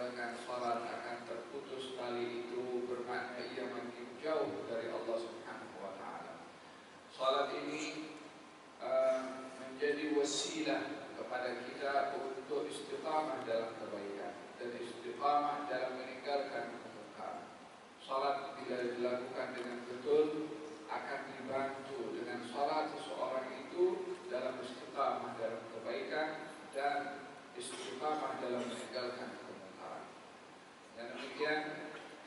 meninggalkan salat akan terputus tali itu, bermakna ia makin jauh dari Allah Subhanahu wa taala. Salat ini menjadi wasilah kepada kita untuk istiqamah dalam kebaikan dan istiqamah dalam meninggalkan kemungkaran. Salat bila dilakukan dengan betul akan dibantu dengan salat seseorang itu dalam istiqamah dalam kebaikan dan istiqamah dalam meninggalkan kemungkaran. Dan demikian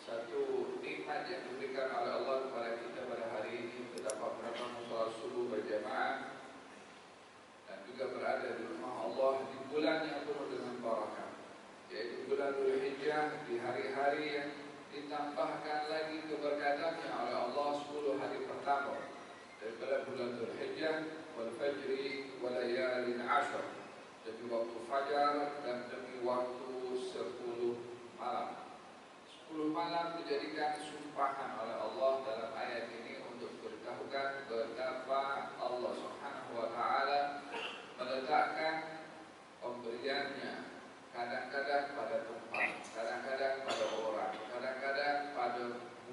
satu nikmat yang diberikan oleh Allah kepada kita pada hari ini, terdapat melakukan salat subuh berjamaah dan juga berada di rumah Allah di bulan yang penuh dengan barakah, yaitu bulan Dzulhijjah, di hari-hari yang ditambahkan lagi keberkatannya oleh Allah 10 hari pertama daripada bulan Dzulhijjah, wal fajri wa layalin 'ashr, demi waktu fajar dan demi waktu 10 malam. 10 malam dijadikan sumpahan oleh Allah dalam ayat ini untuk memberitahukan betapa Allah Subhanahu wa taala meletakkan pemberiannya kadang-kadang pada tempat, kadang-kadang pada orang, kadang-kadang pada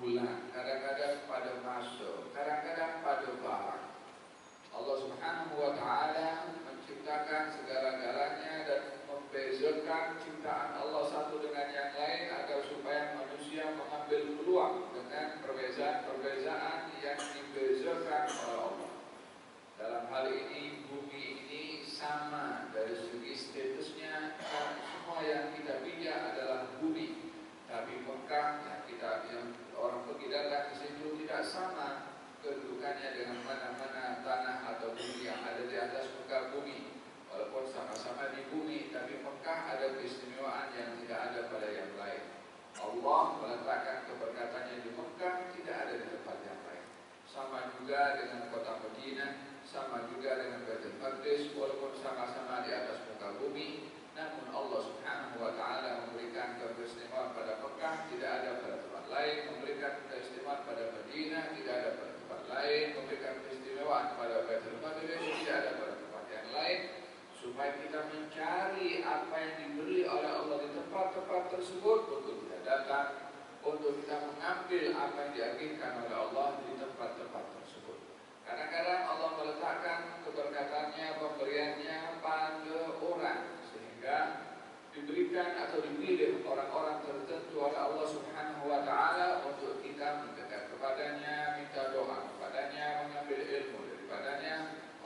bulan, kadang-kadang pada masa, kadang-kadang pada barang. Allah Subhanahu wa taala menciptakan segala-galanya dan membezakan ciptaan Allah satu dengan yang lain agar supaya manusia mengambil peluang dengan perbezaan-perbezaan yang dibezakan oleh Allah. Dalam hal ini bumi ini sama dari segi statusnya, semua yang kita pijak adalah bumi. Tapi Mekah yang orang pergi datang ke situ tidak sama kedudukannya dengan mana-mana tanah atau bumi yang ada di atas muka bumi. Walaupun sama-sama di bumi, tapi Mekah ada keistimewaan yang tidak ada pada yang lain. Allah meletakkan keberkatannya di Mekah, tidak ada di tempat yang lain. Sama juga dengan kota Madinah, sama juga dengan Baitul Maqdis, walaupun sama-sama di atas muka bumi, namun Allah Subhanahu wa taala memberikan keistimewaan pada Mekah, tidak ada pada tempat lain, memberikan keistimewaan pada Madinah, tidak ada pada tempat lain, memberikan keistimewaan pada Baitul Maqdis, tidak ada pada tempat yang lain, supaya kita mencari apa yang diberi oleh Allah di tempat-tempat tersebut untuk kita datang, untuk kita mengambil apa yang diaginkan oleh Allah di tempat-tempat tersebut. Kadang-kadang Allah meletakkan keberkatannya, pemberiannya pada orang, sehingga diberikan atau dipilih orang-orang tertentu oleh Allah Subhanahu wa taala untuk kita mendekat kepadanya, minta doa kepadanya, mengambil ilmu daripadanya.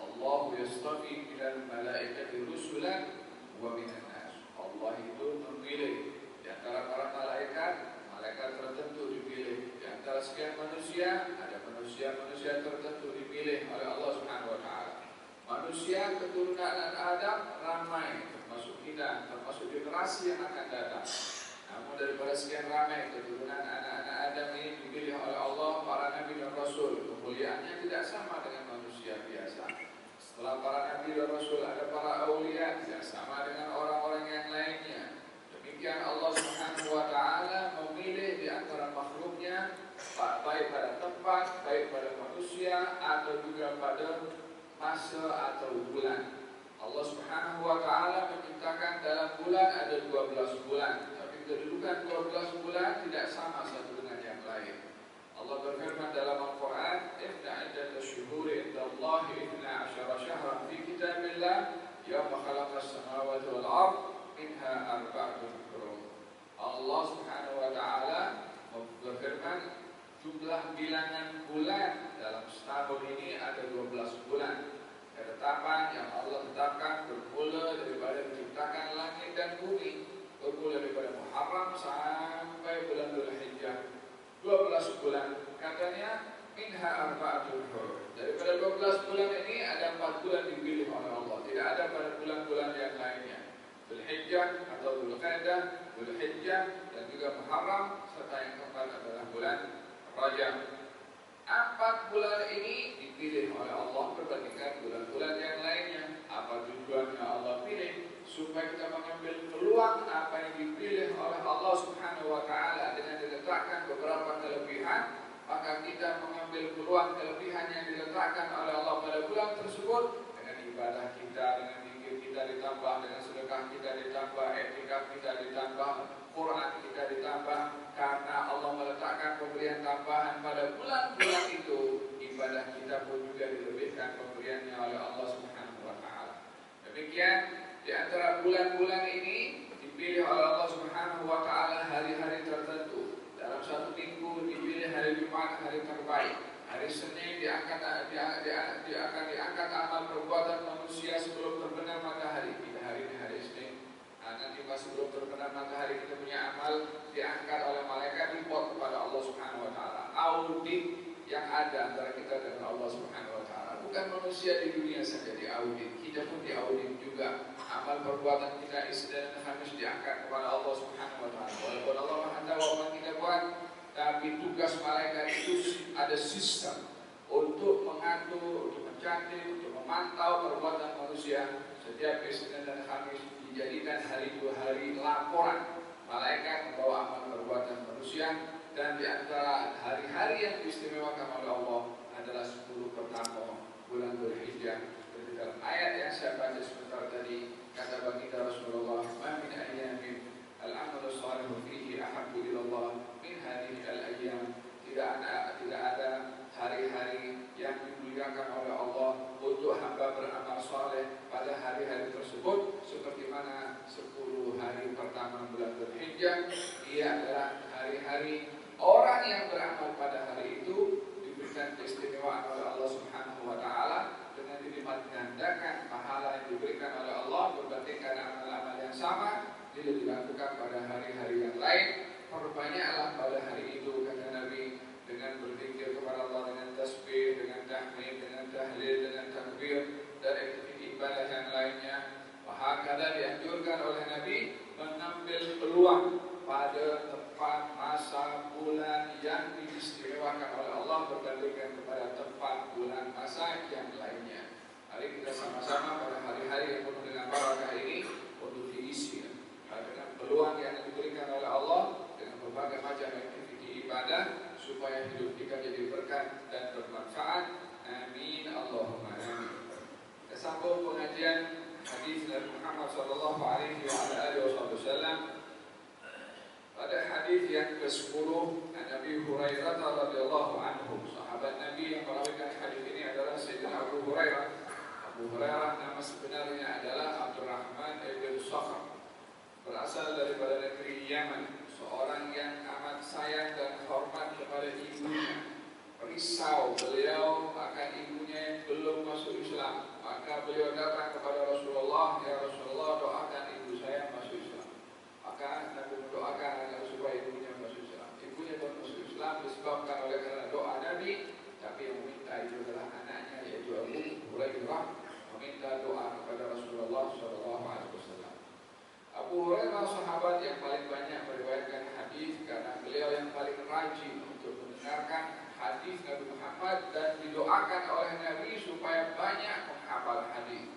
Allah yastafi minal malaikati rusulan wa minan nas. Allah itu memilih di antara para malaikat, malaikat tertentu dipilih. Di antara sekian manusia, ada manusia-manusia tertentu dipilih oleh Allah Subhanahu wa taala. Manusia keturunan Adam ramai, termasuk kita, termasuk generasi yang akan datang. Namun daripada sekian ramai keturunan anak-anak Adam ini dipilih oleh Allah para nabi dan rasul. Kemuliaannya tidak sama dengan manusia biasa. Setelah para nabi dan rasul ada para aulia, tidak sama dengan orang-orang yang lainnya. Demikian Allah Subhanahu wa taala memilih di antara makhluknya, baik pada tempat, baik pada manusia, atau juga pada masa atau bulan. Allah Subhanahu wa taala menciptakan dalam bulan ada 12 bulan, tapi kedudukan 12 bulan tidak sama satu dengan yang lain. Allah berfirman dalam Al-Quran, "Inna iddatash shuhuri indallahi 12 syahran fi kitabillah yawma khalaqas samawati wal ard minha arba'atun hurum." Allah Subhanahu wa taala berfirman, jumlah bilangan bulan dalam setahun ini ada 12 bulan. Ketetapan yang Allah tetapkan bermula daripada menciptakan langit dan bumi, bermula daripada Muharram sampai bulan Dzulhijjah. 12 bulan, katanya minha arba'atun hurum. Daripada 12 bulan ini ada 4 bulan dipilih oleh Allah, tidak ada pada bulan-bulan yang lainnya. Dzulhijjah atau Dzulqa'dah, Dzulhijjah dan juga Muharram, serta yang keempat adalah bulan Rajab. 4 bulan ini dipilih oleh Allah berbandingkan bulan-bulan yang lainnya. Apa tujuannya Allah pilih? Supaya kita mengambil peluang apa yang dipilih oleh Allah Subhanahu wa taala dengan diletakkan beberapa kelebihan, maka kita mengambil peluang kelebihan yang diletakkan oleh Allah pada bulan tersebut dengan ibadah kita, dengan zikir kita ditambah, dengan sedekah kita ditambah, etikaf kita ditambah, Quran pada bulan-bulan itu ibadah kita pun juga dilebihkan pemberiannya oleh Allah Subhanahu wa taala. Demikian di antara bulan-bulan ini dipilih oleh Allah Subhanahu wa taala hari-hari tertentu. Dalam satu minggu dipilih hari Jumat hari terbaik. Hari Senin akan diangkat amal perbuatan manusia sebelum terbenam matahari. Kita hari ini hari Senin. Nanti pas sebelum terbenam matahari kita punya amal diangkat oleh malaikat report kepada Allah Subhanahu wa taala. Audit yang ada antara kita dengan Allah Subhanahu wa taala. Bukan manusia di dunia saja diaudit, kita pun diaudit juga. Amal perbuatan kita Isnin dan Khamis diangkat kepada Allah Subhanahu wa taala. Walaupun Allah Maha tahu apa kita buat, tapi tugas malaikat itu ada sistem untuk mengatur, untuk mencatat, untuk memantau perbuatan manusia. Setiap Isnin dan Khamis dijadikan hari 2 hari laporan malaikat membawa amal perbuatan manusia. Dan di antara hari-hari yang diistimewakan oleh Allah adalah 10 pertama bulan Dzulhijjah. Di dalam ayat yang saya baca sebentar tadi, kata baginda Rasulullah, "Ma min ayyamin al-amalu shalihu fihi ahabbu ila Allah min hadhihi al-ayyam." Tidak ada hari-hari yang dimuliakan oleh Allah untuk hamba beramal saleh pada hari-hari tersebut seperti mana 10 hari pertama bulan Dzulhijjah. Ia adalah hari-hari orang yang beramal pada hari itu diberikan keistimewaan oleh Allah Subhanahu wa taala dengan dilipat gandakan pahala yang diberikan oleh Allah berbandingkan amal-amal yang sama bila dilakukan pada hari-hari yang lain. Perbanyaklah pada hari itu, kata Nabi, dengan berzikir kepada Allah, dengan tasbih, dengan tahmid, dengan tahlil, dengan takbir dan aktivitas ibadah yang lainnya. Wahakala dianjurkan oleh Nabi mengambil peluang pada tepat masa bulan yang diistimewakan oleh Allah berbandingkan kepada tepat bulan masa yang lainnya. Mari kita sama-sama pada hari-hari yang penuh dengan barakah ini untuk diisi dengan peluang yang diberikan oleh Allah dengan berbagai macam aktivitas ibadah supaya hidup kita jadi berkah dan bermanfaat. Amin Allahumma amin. Kita sambung pengajian hadis Nabi Muhammad sallallahu alaihi wasallam. Pada hadis yang ke-10 Nabi Hurairah radhiyallahu anhu, sahabat Nabi yang merawikan hadis ini adalah Sayyidina Abu Hurairah. Abu Hurairah nama sebenarnya adalah Abdurrahman ibn Sakhr, berasal daripada negeri Yaman, seorang yang amat sayang dan hormat kepada ibunya. Risau beliau akan ibunya yang belum masuk Islam, maka beliau datang kepada Rasulullah, "Ya Rasulullah, doakan ibu saya masuk Islam." Maka Nabi mendoakan agar supaya ibunya masuk Islam. Ibunya pun masuk Islam disebabkan oleh karena doa Nabi, tapi yang meminta itu adalah anaknya, yaitu Abu Hurairah, meminta doa kepada Rasulullah SAW. Abu Hurairah sahabat yang paling banyak meriwayatkan hadis karena beliau yang paling rajin untuk mendengarkan hadis Nabi Muhammad dan didoakan oleh Nabi supaya banyak menghafal hadis.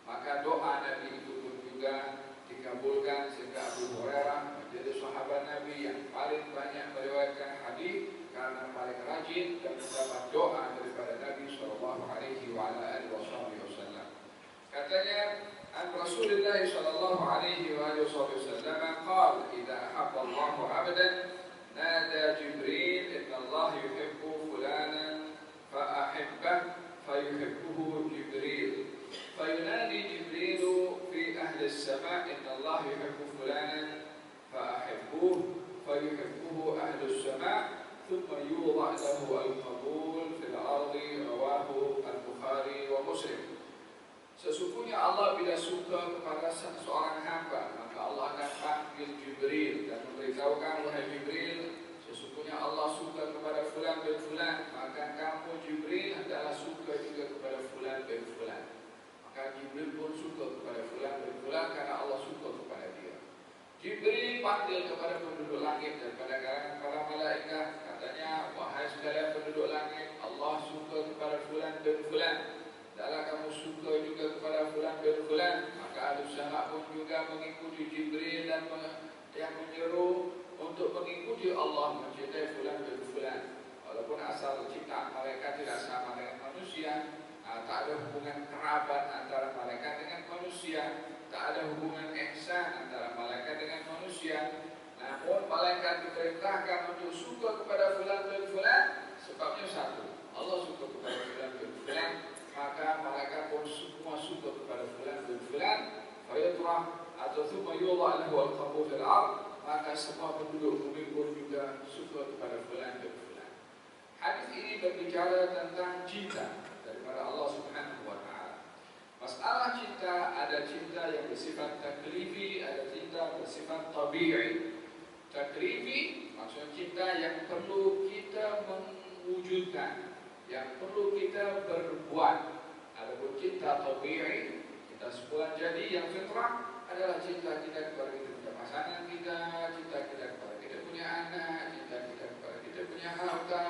Maka doa Nabi itu pun juga dikabulkan sehingga Abu Hurairah menjadi sahabat Nabi yang paling banyak meriwayatkan hadis karena paling rajin dan mendapat doa daripada Nabi sallallahu alaihi wasallam. Katanya an Rasulullah sallallahu alaihi wasallam qala, "Idza ahabba Allahu 'abdan nada Jibril inna Allah yuhibbu fulanan fa ahibbah fayuhibbuhu Jibril." فينادي جبريل في أهل السماء إن الله يحب فلانا فأحبوه فيحبه أهل السماء ثم يوضع له القبول في الأرض. رواه البخاري ومسلم. Sesungguhnya Allah bila suka kepada seorang hamba, maka Allah akan panggil Jibril dan memberitahukan, "Wahai Jibril, sesungguhnya Allah suka kepada fulan bin fulan, maka kamu Jibril adalah suka juga kepada fulan bin fulan." Maka Jibril pun suka kepada fulan bin fulan karena Allah suka kepada dia. Jibril panggil kepada penduduk langit dan pada kalangan para malaikat, katanya, "Wahai sekalian penduduk langit, Allah suka kepada fulan bin fulan. Adalah kamu suka juga kepada fulan bin fulan." Maka ahli sama pun juga mengikuti Jibril dan yang menyeru untuk mengikuti Allah mencintai fulan bin fulan. Walaupun asal ciptaan malaikat tidak sama dengan manusia, tak ada hubungan kerabat antara malaikat dengan manusia, tak ada hubungan ihsan antara malaikat dengan manusia. Namun malaikat diperintahkan untuk suka kepada fulan bin fulan sebabnya satu, Allah suka kepada fulan bin fulan, maka malaikat pun semua suka kepada fulan bin fulan. Fayatrah atau thumma yudha lahu al-qabul fil ard, maka semua penduduk bumi pun juga suka kepada fulan bin fulan. Hadis ini berbicara tentang cinta daripada Allah Subhanahu wa taala. Masalah cinta, ada cinta yang bersifat taklifi, ada cinta bersifat tabi'i. Taklifi maksudnya cinta yang perlu kita mewujudkan, yang perlu kita berbuat. Adapun cinta tabi'i, kita sebuah jadi yang fitrah adalah cinta kita kepada kita pasangan kita, cinta kita kepada kita punya anak, cinta kita kepada kita punya harta.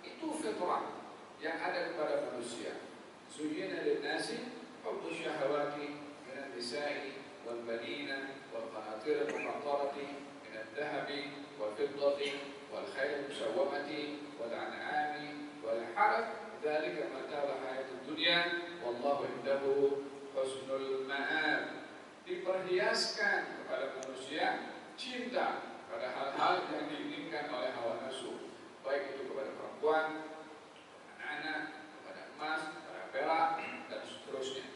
Itu fitrah yang ada kepada manusia. Zuyyina lin-nasi hubbu syahawati minan nisa'i wal banina wal qanatir al-muqantarati min al-dhahabi wal fiddati wal khayl al-musawwamati wal an'ami wal harth, dzalika mata'ul hayatid dunya wallahu indahu husnul ma'ab. Diperhiaskan kepada manusia cinta pada hal-hal yang diinginkan oleh hawa nafsu, baik itu kepada perempuan, anak-anak, kepada emas, kepada perak, dan seterusnya.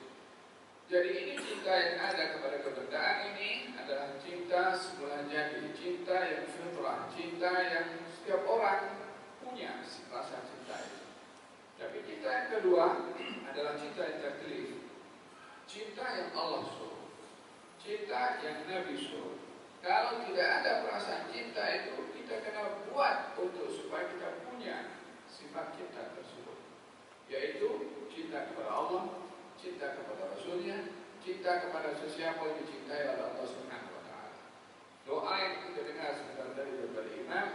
Jadi ini cinta yang ada kepada kebendaan ini adalah cinta semula jadi, cinta yang fitrah, cinta yang setiap orang punya rasa cinta itu. Tapi cinta yang kedua adalah cinta yang taklif, cinta yang Allah suruh, cinta yang Nabi suruh. Kalau tidak ada perasaan cinta itu, kita kena buat untuk supaya kita punya sifat cinta tersebut, yaitu cinta kepada Allah, cinta kepada Rasulnya, cinta kepada sesiapa yang dicintai oleh Allah Subhanahu wa taala. Doa yang kita dengar sebentar dari daripada Imam,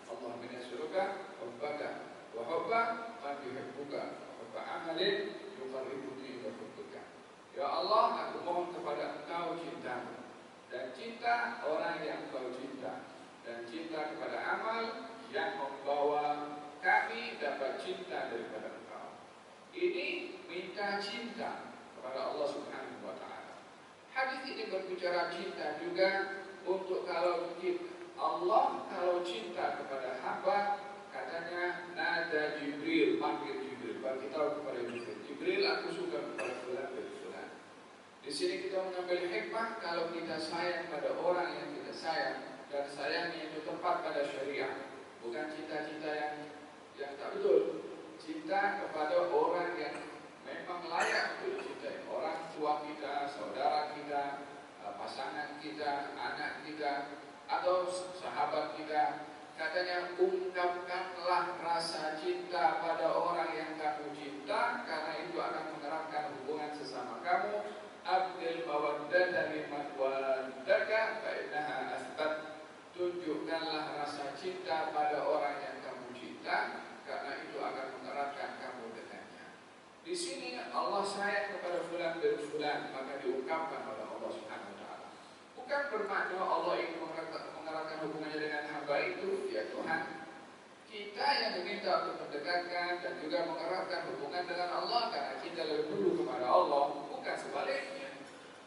Allahumma inni as'aluka hubbaka wa hubba man yuhibbuka wa hubba amalin yuqarribuni ila hubbika. Ya Allah, aku mohon kepada Engkau cintamu dan cinta orang yang Engkau cinta, dan cinta kepada amal yang membawa kami dapat cinta daripada Engkau. Ini minta cinta kepada Allah Subhanahu wa taala. Hadis ini berbicara cinta juga untuk kalau Allah kalau cinta kepada hamba, katanya nada Jibril, panggil Jibril, bagi tahu kepada Jibril, Jibril aku suka kepada fulan bin fulan. Di sini kita mengambil hikmah kalau kita sayang pada orang yang kita sayang, dan sayangnya itu tepat pada syariat, bukan cinta-cinta yang tak betul. Cinta kepada orang yang memang layak untuk dicintai, orang tua kita, saudara kita, pasangan kita, anak kita, atau sahabat kita. Katanya ungkapkanlah rasa cinta pada orang yang kamu cinta, karena itu akan mengeratkan hubungan sesama kamu. Abdil mawaddata liman waddaka fa innaha asbat. Tunjukkanlah rasa cinta pada orang yang kamu cinta, karena itu akan mengeratkan kamu dengannya. Di sini Allah sayang kepada fulan bin fulan, maka diungkapkan oleh Allah Subhanahu wa taala. Bukan bermakna Allah ingin mengeratkan hubungannya dengan hamba itu, ya Tuhan. Kita yang diminta untuk mendekatkan dan juga mengeratkan hubungan dengan Allah, karena kita lebih perlu kepada Allah, bukan sebaliknya.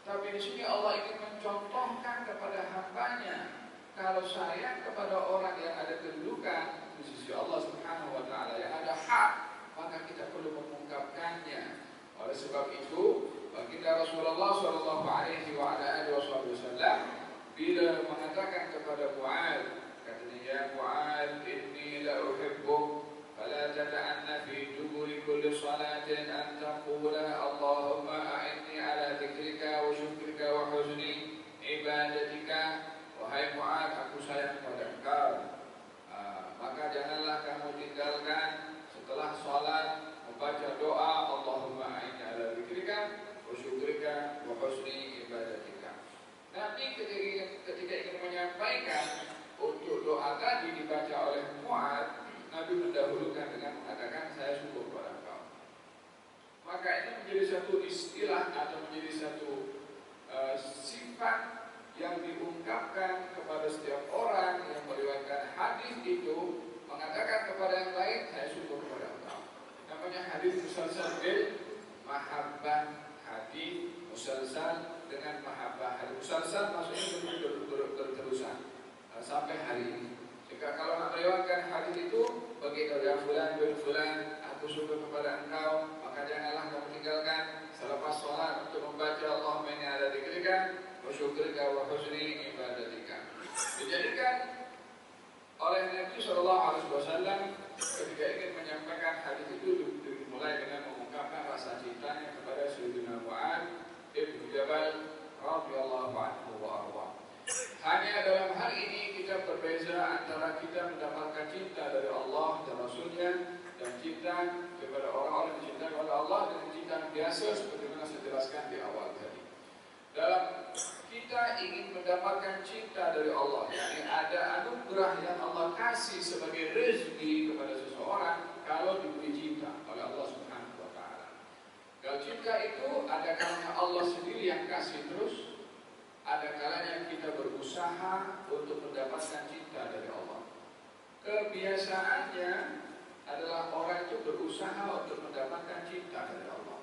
Tapi di sini Allah ingin mencontohkan kepada hambanya, kalau sayang kepada orang yang ada kedudukan di sisi Allah Subhanahu wa taala, yang ada hak, maka kita perlu mengungkapkannya. Oleh sebab itu, baginda Rasulullah sallallahu alaihi wasallam bila mengatakan kepada Mu'adz, katanya, ya Mu'adz, inni la uhibbuk fala tad'anna fi duburi kulli salatin an taqula Allahumma a'inni ala dzikrika wa syukrika wa husni ibadatika. Wahai Mu'adz, aku sayang kepada engkau, maka janganlah kamu tinggalkan setelah salat membaca doa Allahumma a'inni ala dzikrika wa syukrika wa husni ibadatika. Nabi ketika ingin menyampaikan untuk doa tadi dibaca oleh Mu'adz, Nabi mendahulukan dengan mengatakan saya syukur kepada engkau. Maka ini menjadi satu istilah atau menjadi satu sifat yang diungkapkan kepada setiap orang yang meriwayatkan hadis itu, mengatakan kepada yang lain saya syukur kepada engkau. Namanya hadis musalsal bil mahabbah, hadis musalsal dengan mahabbah. Hadis musalsal maksudnya berterusan sampai hari ini. Jika kalau nak meriwayatkan hadis itu, bagi kalau fulan bin aku suka kepada engkau, maka janganlah kamu tinggalkan selepas sholat untuk membaca Allahumma inni ala dzikrika wa syukrika wa husni ibadatika. Dijadikan oleh Nabi SAW ketika ingin menyampaikan hadis itu dimulai dengan mengungkapkan rasa cintanya kepada Sayyidina Mu'adz ibn Jabal radhiyallahu anhu wa arda. Hanya dalam hal ini kita berbeza antara kita mendapatkan cinta dari Allah dan Rasulnya dan cinta kepada orang-orang yang dicintai oleh Allah dengan cinta yang biasa seperti yang saya jelaskan di awal tadi. Dalam kita ingin mendapatkan cinta dari Allah, yakni ada anugerah yang Allah kasih sebagai rezeki kepada seseorang kalau diberi cinta oleh Allah Subhanahu wa taala. Kalau cinta itu ada kalanya Allah sendiri yang kasih terus, ada kalanya kita berusaha untuk mendapatkan cinta dari Allah. Kebiasaannya adalah orang itu berusaha untuk mendapatkan cinta dari Allah.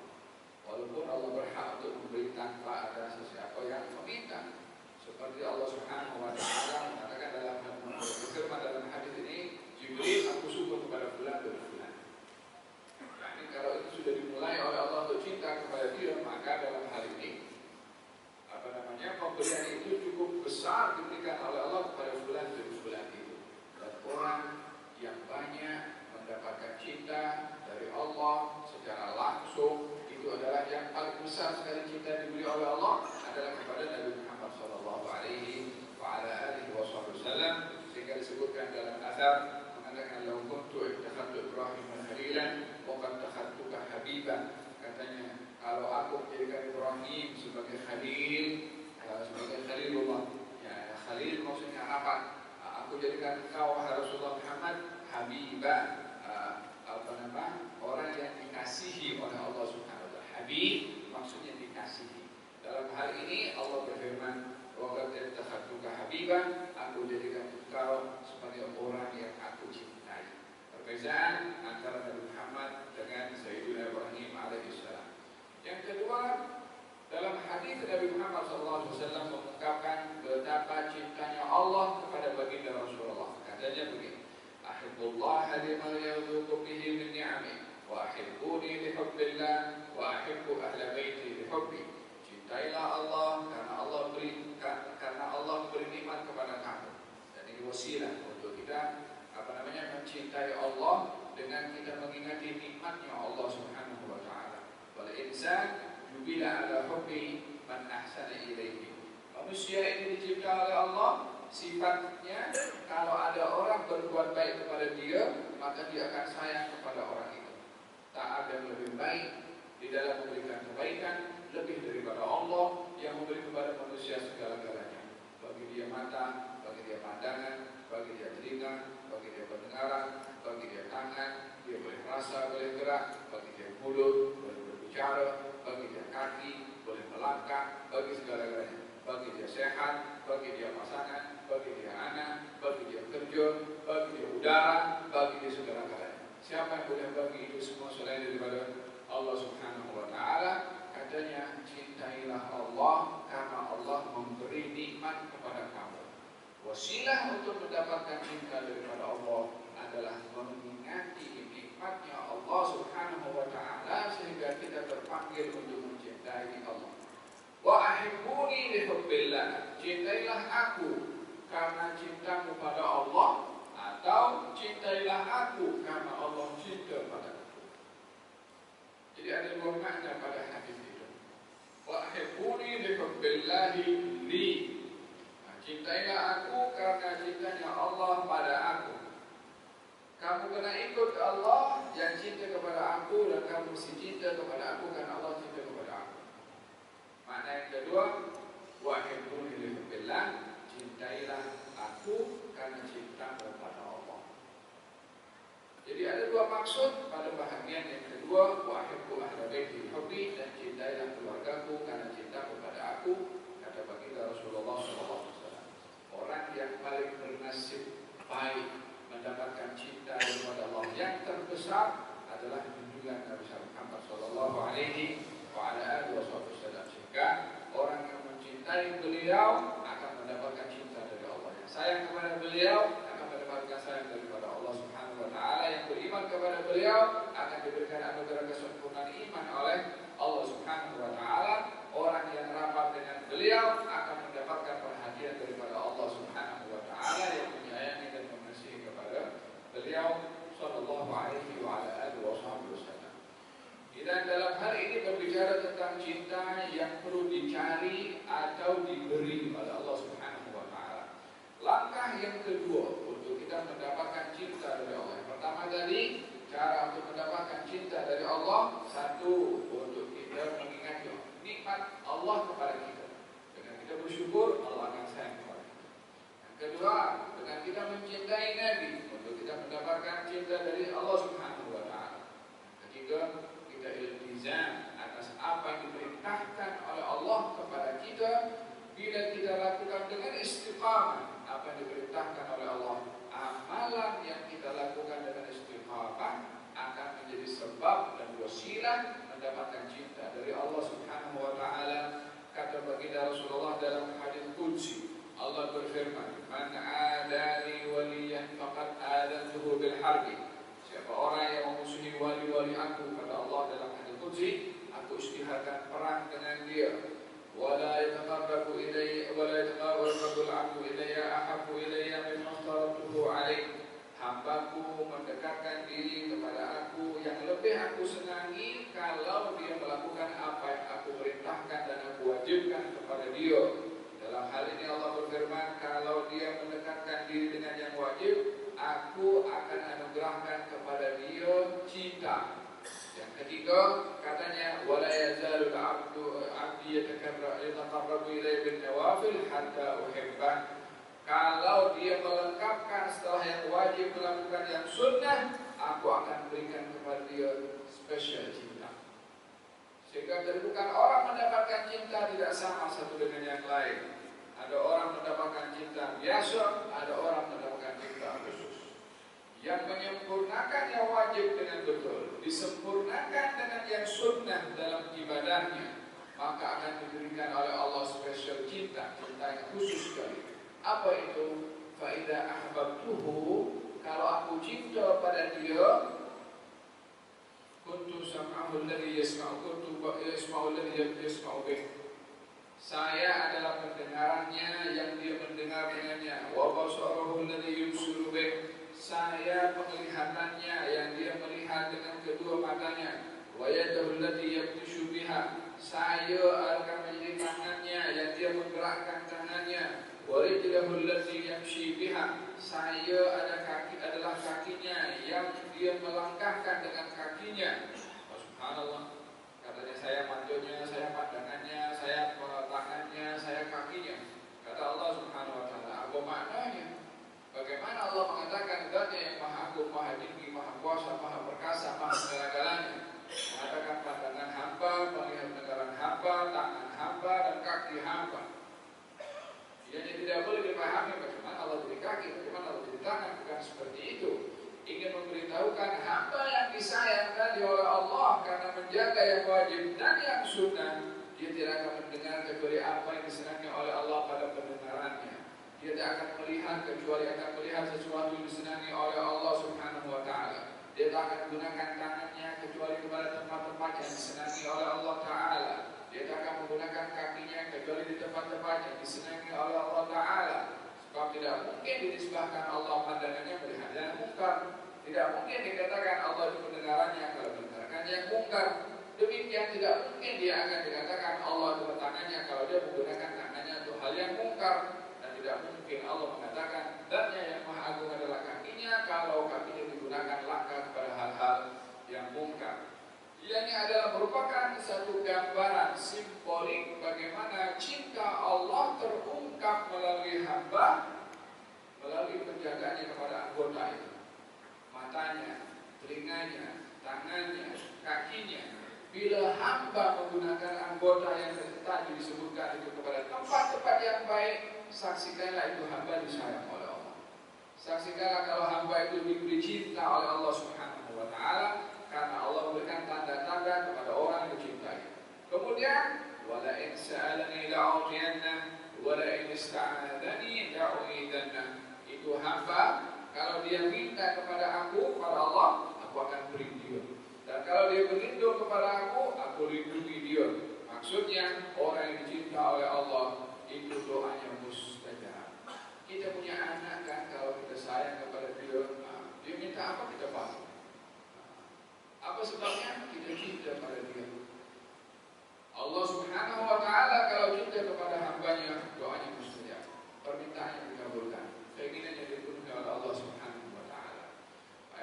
Walaupun Allah berhak untuk memberi tanpa ada sesiapa yang meminta. Seperti Allah Subhanahu wa taala mengatakan dalam hadis ini, Jibril aku suka kepada fulan dan fulan. Jadi kalau itu sudah dimulai oleh Allah untuk cinta kepada dia, maka dalam hal ini pemberian itu cukup besar diberikan oleh Allah kepada fulan dan fulan itu. Dan orang yang banyak mendapatkan cinta dari Allah secara langsung itu adalah yang paling besar sekali cinta diberi oleh Allah adalah kepada Nabi Muhammad sallallahu alaihi wasallam, sehingga disebutkan dalam athar mengatakan law kuntu ittakhadtu Ibrahim khalilan wa qad takhadtuka habiban. Katanya kalau aku menjadikan Ibrahim sebagai khalil, sebagai khalilullah, ya khalil maksudnya apa? Aku jadikan engkau Rasulullah Muhammad habibah, orang yang dikasihi oleh Allah Subhanahu wa taala. Habib maksudnya dikasihi. Dalam hal ini Allah berfirman, wa qad ittakhadtuka habiban, aku jadikan engkau sebagai orang yang aku cintai. Perbedaan antara Nabi Muhammad dengan Sayyidina Ibrahim alaihissalam. Yang kedua, dalam hadis Nabi Muhammad SAW mengungkapkan betapa cintanya Allah kepada baginda Rasulullah. Katanya begini, ahibbullah lima yadhuqu bihi min ni'ami wa ahibbuni li hubbillah wa ahibbu ahla baiti li hubbi. Cintailah Allah karena Allah beri nikmat kepada kamu. Dan ini wasilah untuk kita mencintai Allah dengan kita mengingati nikmatnya Allah Subhanahu wa taala. Wal insan jubila ala hubbi man ahsana ilaihi. Manusia ini dicipta oleh Allah, sifatnya kalau ada orang berbuat baik kepada dia, maka dia akan sayang kepada orang itu. Tak ada yang lebih baik di dalam memberikan kebaikan lebih daripada Allah yang memberi kepada manusia segala-galanya. Bagi dia mata, bagi dia pandangan, bagi dia telinga, bagi dia pendengaran, bagi dia tangan, dia boleh rasa, boleh gerak, bagi dia mulut, boleh berbicara, bagi dia kaki, boleh melangkah, bagi segala-galanya. Bagi dia sehat, bagi dia pasangan, bagi dia anak, bagi dia kerja, bagi dia udara, bagi dia segala-galanya. Siapa yang boleh bagi itu semua selain daripada Allah Subhanahu wa taala? Katanya, cintailah Allah karena Allah memberi nikmat kepada kamu. Wasilah untuk mendapatkan cinta daripada Allah adalah mengingati nikmatnya Allah Subhanahu wa taala sehingga kita terpanggil untuk mencintai Allah. Wa ahibbuni li hubbillah, cintailah aku karena cintamu pada Allah, atau cintailah aku karena Allah cinta padaku. Jadi ada dua makna pada hadis itu. Wa ahibbuni li hubbillah li, cintailah aku karena cintanya Allah pada aku. Kamu kena ikut Allah yang cinta kepada aku, dan kamu mesti cinta kepada aku karena Allah cinta kepada aku. Makna yang kedua, wa hibbuni li hubbillah, cintailah aku karena cintamu pada Allah. Jadi ada dua maksud pada bahagian yang kedua, wa hibbu ahla baiti li hubbi, dan cintailah keluargaku karena cintamu pada aku, kata baginda Rasulullah SAW. Orang yang paling bernasib baik mendapatkan cinta kepada Allah yang terbesar adalah junjungan Nabi Muhammad sallallahu alaihi wasallam. Sehingga orang yang mencintai beliau akan mendapatkan cinta dari Allah. Yang sayang kepada beliau akan mendapatkan sayang daripada Allah Subhanahu wa taala. Yang beriman beriman kepada beliau akan diberikan anugerah kesempurnaan iman oleh Allah Subhanahu wa taala. Orang yang rapat dengan beliau akan mendapatkan perhatian daripada Allah Subhanahu wa taala yang menyayangi dan mengasihi kepada beliau sallallahu alaihi wa ala alihi wasallam. Dan dalam hal ini berbicara tentang cinta yang perlu dicari atau diberi oleh Allah Subhanahu wa taala. Langkah yang kedua untuk kita mendapatkan cinta dari Allah. Yang pertama tadi, cara untuk mendapatkan cinta dari Allah, satu, untuk kita mengingat nikmat Allah kepada kita. Dengan kita bersyukur, Allah akan sayang kepada kita. Yang kedua, dengan kita mencintai Nabi, untuk kita mendapatkan cinta dari Allah Subhanahu wa taala. Ketiga, kita iltizam atas apa yang diperintahkan oleh Allah kepada kita. Bila kita lakukan dengan istiqamah apa yang diperintahkan oleh Allah, amalan yang kita lakukan dengan istiqamah akan menjadi sebab dan wasilah mendapatkan cinta dari Allah Subhanahu wa taala. Kata baginda Rasulullah dalam hadis qudsi, Allah berfirman, "Man adani waliyan faqad adantuhu bil harbi." Siapa orang yang memusuhi wali-wali aku, kata Allah dalam hadis qudsi, aku isytiharkan perang dengan dia. ولا يتقرب إلي ولا يتقرب العبد إلي أحب إلي مما افترضته عليه. Hambaku mendekatkan diri kepada aku yang lebih aku senangi kalau dia melakukan apa yang aku perintahkan dan aku wajibkan kepada dia. Dalam hal ini Allah berfirman, kalau dia mendekatkan diri dengan yang wajib, aku akan anugerahkan kepada dia cinta. Yang ketiga, katanya wala yazalul abdi yataqarrabu ilayya bin nawafil hatta uhibbah. Kalau dia melengkapkan setelah yang wajib melakukan yang sunnah, aku akan berikan kepada dia spesial cinta. Sehingga bukan orang mendapatkan cinta tidak sama satu dengan yang lain. Ada orang mendapatkan cinta biasa, ada orang mendapatkan cinta khusus. Yang menyempurnakan yang wajib dengan betul, disempurnakan dengan yang sunnah dalam ibadahnya, maka akan diberikan oleh Allah spesial cinta, cinta yang khusus sekali. Apa itu? Fa'idha ahbabtuhu, kalau aku cinta pada dia, kuntu sam'ahu alladhi yasma'u alladhi yasma'u bih. Saya adalah pendengarannya yang dia mendengar dengannya. Wa basarahu alladhi yubsiru bih. Saya penglihatannya yang dia melihat dengan kedua matanya. Wa yadahu allati yabtishu biha. Saya akan menjadi tangannya yang dia menggerakkan tangannya. Wa rijluhu allati yamshi biha. Saya adalah kakinya yang dia melangkahkan dengan kakinya. Subhanallah. Katanya saya matunya, saya pandangannya, saya tangannya, saya kakinya. Kata Allah Subhanahu wa taala, apa maknanya? Bagaimana Allah mengatakan Zatnya yang maha agung, maha tinggi, maha kuasa, maha perkasa, maha segala-galanya, mengatakan pandangan hamba, melihat negara hamba, tangan hamba, dan kaki hamba. Ianya tidak boleh dipahami bagaimana Allah jadi kaki, bagaimana Allah jadi tangan, bukan seperti itu. Ingin memberitahukan hamba yang disayangkan oleh Allah karena menjaga yang wajib dan yang sunnah, dia tidak akan mendengar kecuali apa yang disenangi oleh Allah pada pendengarannya. Dia tidak akan melihat kecuali akan melihat sesuatu yang disenangi oleh Allah Subhanahu wa taala. Dia tak akan menggunakan tangannya kecuali kepada tempat-tempat yang disenangi oleh Allah taala. Dia tak akan menggunakan kakinya kecuali di tempat-tempat yang disenangi oleh Allah taala. Sebab tidak mungkin dinisbahkan Allah pandangannya melihat yang mungkar. Tidak mungkin dikatakan Allah itu pendengarannya kalau mendengarkan yang mungkar. Demikian tidak mungkin dia akan dikatakan Allah itu tangannya kalau dia menggunakan tangannya untuk hal yang mungkar. Tidak mungkin Allah mengatakan Zatnya yang maha agung adalah kakinya kalau kakinya digunakan langkah kepada hal-hal yang mungkar. Ini adalah merupakan satu gambaran simbolik bagaimana cinta Allah terungkap melalui hamba, melalui penjagaannya kepada anggota itu, matanya, telinganya, tangannya, kakinya. Bila hamba menggunakan anggota yang tadi disebutkan itu kepada tempat-tempat yang baik, saksikanlah itu hamba disayang oleh Allah. Saksikanlah kalau hamba itu diberi cinta oleh Allah Subhanahu wa taala, karena Allah memberikan tanda-tanda kepada orang yang dicintai. Kemudian wala in sa'alani la'utiyannah wala in ista'adani la'uidannah. Itu hamba kalau dia minta kepada aku, kepada Allah, aku aku akan beri dia. Dan kalau dia berlindung kepada aku lindungi dia. Maksudnya orang yang dicinta oleh Allah itu doanya mustajab. Kita punya anak kan, kalau kita sayang kepada dia, dia minta apa kita bagi. Apa sebabnya? Kita cinta pada dia. Allah Subhanahu wa Ta'ala kalau cinta kepada hambanya, doanya mustajab, permintaannya dikabulkan, keinginannya dipenuhi oleh Allah Subhanahu wa Ta'ala.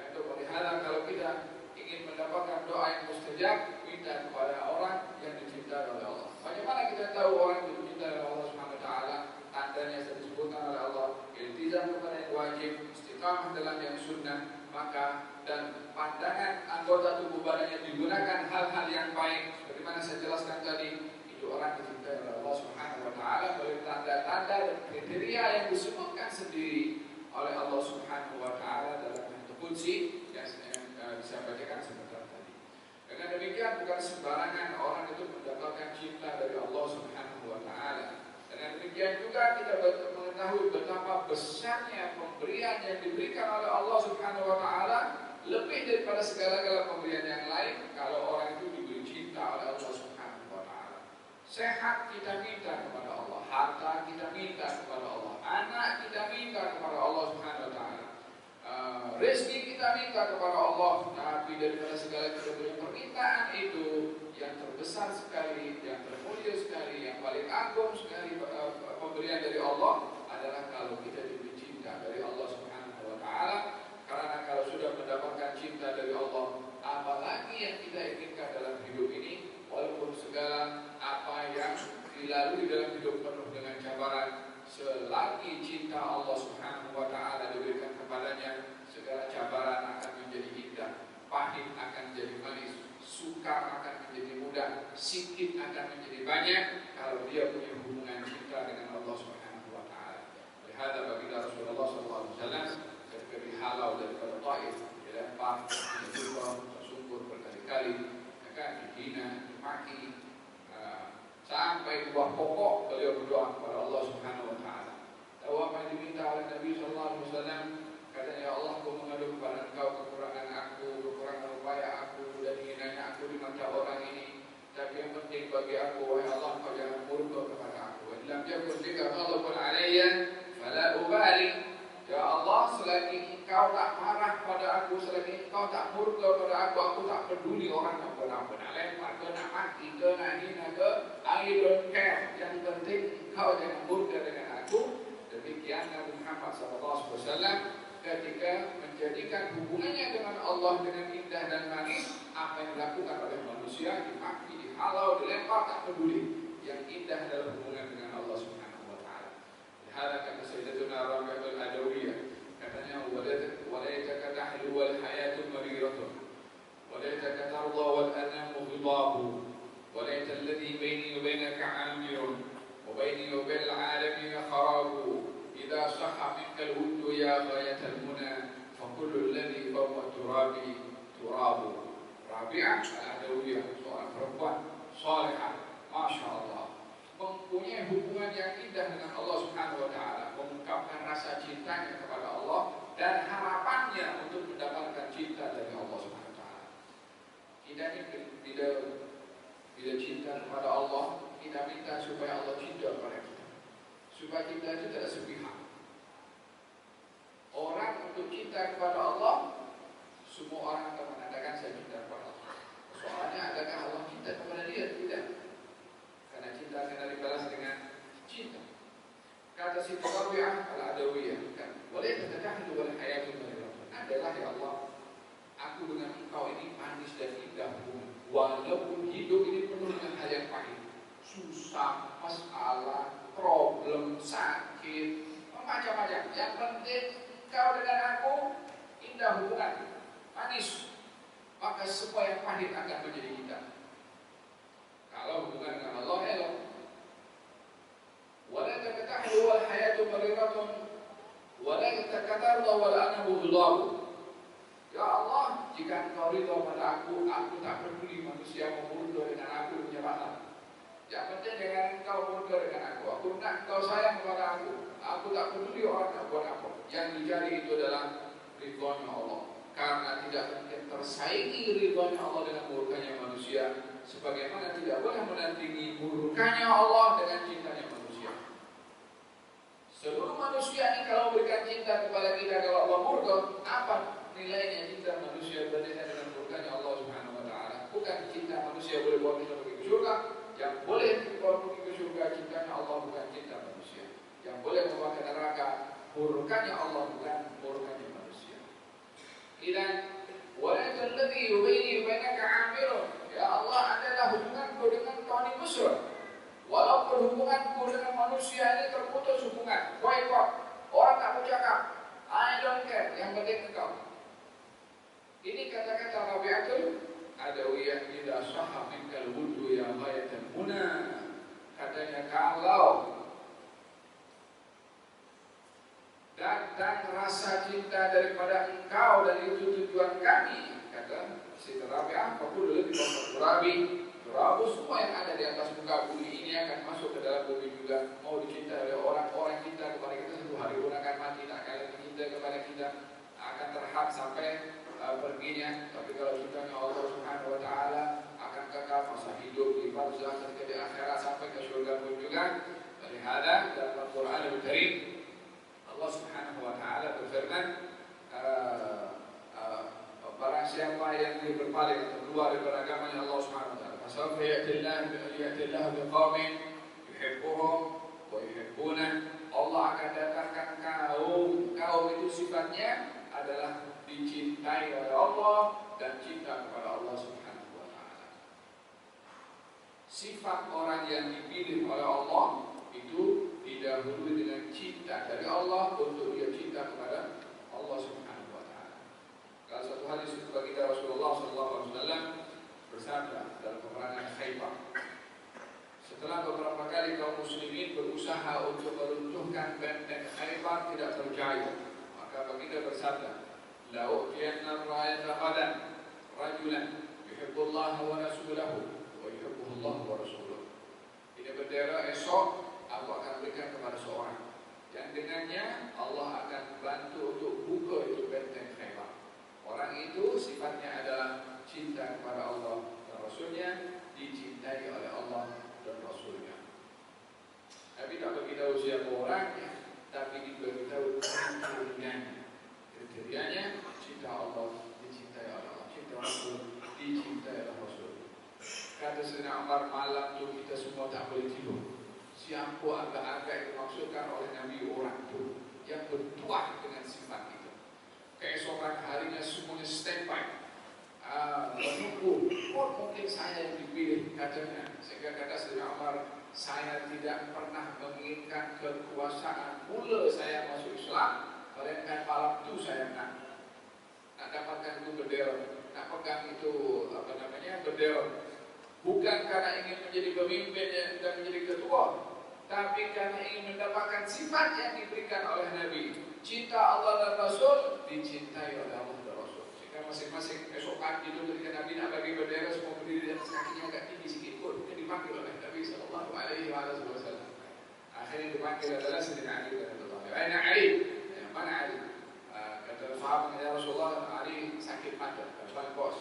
Untuk melihat kalau kita ingin mendapatkan doa yang mustajab, minta kepada orang yang dicintai oleh Allah. Bagaimana kita tahu orang yang dicintai oleh Allah Subhanahu wa Ta'ala? Tandanya sudah disebutkan oleh Allah, iltizam kepada yang wajib, istiqamah dalam yang sunnah, maka dan pandangan anggota tubuh badannya digunakan hal-hal yang baik. Sebagaimana saya jelaskan tadi, itu orang dicintai oleh Allah Subhanahu wa Ta'ala oleh tanda-tanda dan kriteria yang disebutkan sendiri oleh Allah Subhanahu wa Ta'ala dalam hadits qudsi yang saya bacakan sebentar tadi. Dengan demikian bukan sembarangan orang itu mendapatkan cinta dari Allah Subhanahu wa Ta'ala. Dengan demikian juga kita mengetahui betapa besarnya pemberian yang diberikan oleh Allah Subhanahu wa Ta'ala, lebih daripada segala-gala pemberian yang lain. Kalau orang itu diberi cinta oleh Allah Subhanahu wa Ta'ala, sehat kita minta kepada Allah, harta kita minta kepada Allah, anak kita minta kepada Allah Subhanahu wa Ta'ala, rezeki kita minta kepada Allah. Tapi daripada segala permintaan itu, yang terbesar sekali, yang termulia sekali, yang paling agung sekali pemberian dari Allah adalah kalau kita diberi cinta dari Allah Subhanahu wa Ta'ala. Karena kalau sudah mendapatkan cinta dari Allah, apalagi yang kita inginkan dalam hidup ini, walaupun segala apa yang dilalui dalam hidup penuh dengan cabaran, selagi cinta Allah Subhanahu wa Ta'ala diberikan kepadanya, segala cabaran akan menjadi indah, pahit akan menjadi manis, sukar akan menjadi mudah, sikit akan menjadi banyak kalau dia punya hubungan cinta dengan Allah Subhanahu wa Ta'ala. Lihat baginda Rasulullah SAW ketika dihalau daripada Taif, dilempar, dijubah, tersungkur berkali-kali, dihina, dimaki, sampai buah pokok beliau berdoa kepada Allah Subhanahu wa Ta'ala. Tahu apa yang diminta oleh Nabi SAW? Katanya, ya Allah, aku mengadu kepada Engkau kekurangan aku, kekurangan upaya aku, dan hinanya aku di mata orang ini. Tapi yang penting bagi aku, wahai Allah, Engkau jangan murka kepada aku. Lam yakun bika ghadabun alayya fala ubali. Ya Allah, selagi Engkau tak marah pada aku, selagi Engkau tak murka pada aku tak peduli orang nak buat apa, nak lempar ke, nak mati ke, nak hina ke, I don't care. Yang penting Engkau jangan murka dengan aku. Demikian Nabi Muhammad SAW ketika menjadikan hubungannya dengan Allah dengan indah dan manis. Apa yang dilakukan oleh manusia, dimaki, dihalau, dilempar, tak peduli. Yang indah adalah hubungan dengan Allah Subhanahu wa Ta'ala. Lihat kata Sayyidatuna Rabi'atul Adawiyah, katanya, walaitaka tahlu wal hayatu mariratun, walaitaka tarda wal anamu ghidabu, walaita alladhi baini wa bainaka amirun, wa baini wa bainal alamin kharabu. إذا صح منك الود يا غاية المنى فكل الذي فوق التراب تراب. Rabi'ah Al-Adawiyah, seorang perempuan salihah, Masya Allah, mempunyai hubungan yang indah dengan Allah Subhanahu wa Ta'ala, mengungkapkan rasa cintanya kepada Allah dan harapannya untuk mendapatkan cinta dari Allah Subhanahu wa Ta'ala. Kita ini bila cinta kepada Allah, kita minta supaya Allah cinta kepada kita, supaya kita itu tidak sepihak. Orang untuk cinta kepada Allah, semua orang akan mengatakan saya cinta kepada Allah. Soalnya adakah Allah cinta kepada dia? Tidak. Karena cinta akan dibalas dengan cinta. Kata Siti Rabi'ah Al-Adawiyah, boleh terkadang wal hayatu mariratun. Adalah ya Allah, aku dengan engkau ini manis dan indah hubungan. Walaupun hidup ini penuh dengan hal yang pahit, susah, masalah, problem, sakit, macam-macam. Yang penting kau dengan aku indah hubungan, manis, maka semua yang pahit akan menjadi indah. Kalau hubungan dengan Allah elok. Wala takatahlu wal hayatu mariratun, wala takatarda wal anabu ghidabu. Ya Allah, jika engkau ridha pada aku tak peduli manusia mau murka dengan aku punya batal. Yang penting jangan engkau murka dengan aku nak engkau sayang kepada aku tak peduli orang nak buat apa. Yang dijadi itu adalah ridhonya Allah. karena tidak mungkin tersaingi ridhonya Allah dengan murkanya manusia, sebagaimana tidak boleh menandingi murkanya Allah dengan cintanya manusia. Seluruh manusia ini kalau berikan cinta kepada kita, kalau Allah murka, apa nilainya cinta manusia berbandingkan dengan murkanya Allah Subhanahu wa taala? Bukan cinta manusia boleh bawa kita pergi ke surga, yang boleh bawa pergi ke surga cintanya Allah, bukan cinta manusia. Yang boleh membawa ke neraka murkanya Allah, bukan murkanya manusia. Dan walakin alladhi yubaini bainaka 'amilun, ya Allah adalah hubunganku dengan kau ini mesra. Walaupun hubunganku dengan manusia ini terputus hubungan, boykot, orang tak mau cakap, I don't care, yang penting engkau. Ini kata-kata Rabi'atul Adawiyah, idza sahha minkal wuddu ya ghayatal muna. Katanya kalau datang rasa cinta daripada engkau dan itu tujuan kami, kata si Rabi'ah, fakul lebih Rabi. Rabu semua yang ada di atas muka bumi ini akan masuk ke dalam bumi juga. Mau dicintai oleh orang-orang cinta kepada kita, satu hari pun akan mati. Tak kala cinta kepada kita akan terhad sampai perginya. Tapi kalau cintanya Allah Subhanahu wa taala akan kekal masa hidup di barzakh ketika di akhirat sampai ke surga pun juga. Dari hada dalam Al-Qur'an Al-Karim Allah Subhanahu wa taala berfirman, barang siapa yang berpaling atau keluar dari agamanya Allah Subhanahu wa taala, fasawfa ya'ti Allah biqaumin yuhibbuhum wa yuhibbuna. Allah akan datangkan kaum itu sifatnya adalah dicintai oleh Allah dan cinta kepada Allah Subhanahu wa taala. Sifat orang yang dipilih oleh Allah itu didahului dengan cinta dari Allah untuk dia cinta kepada Allah Subhanahu wa taala. Kalau satu hadis baginda Rasulullah SAW bersabda dalam peperangan Khaybar, setelah beberapa kali kaum muslimin berusaha untuk meruntuhkan benteng Khaybar tidak terjaya, maka baginda bersabda, la u'tiyanna ra'ayata ghadan rajulan yuhibbullah wa rasulahu wa yuhibbullah wa rasuluh. Ini bendera esok aku akan berikan kepada seorang yang dengannya Allah akan bantu untuk buka itu benteng Khaybar. Orang itu sifatnya adalah cinta kepada Allah dan Rasulnya, dicintai oleh Allah dan Rasulnya. Tapi tak beritahu siapa orangnya, tapi diberitahu kriterianya. Kriterianya cinta Allah, dicintai oleh Allah, cinta Rasul, dicintai oleh Rasul. Kata Sayyidina Umar, malam itu kita semua tak boleh tidur. Siapa agak-agak yang dimaksudkan oleh Nabi orang itu yang bertuah dengan sifat itu. Keesokan harinya semuanya standby, menunggu. Oh, mungkin saya yang dipilih, katanya. Sehingga kata Sayyidina Umar, saya tidak pernah menginginkan kekuasaan mula saya masuk Islam, melainkan malam itu saya nak dapatkan itu bendera, nak pegang itu bendera. Bukan karena ingin menjadi pemimpin dan menjadi ketua, tapi karena ingin mendapatkan sifat yang diberikan oleh Nabi. Cinta Allah dan Rasul, dicintai oleh Allah dan Rasul. Sehingga masing-masing esok pagi itu ketika Nabi nak bagi bendera, semua berdiri di atas kakinya agak tinggi sedikit pun. Dia dipanggil oleh Nabi Sallallahu Alaihi Wasallam. Akhirnya dipanggil adalah Sayyidina Ali radhiyallahu anhu. Aina Ali? Mana Ali? Kata sahabat, ya Rasulullah, Ali sakit mata, paling bos.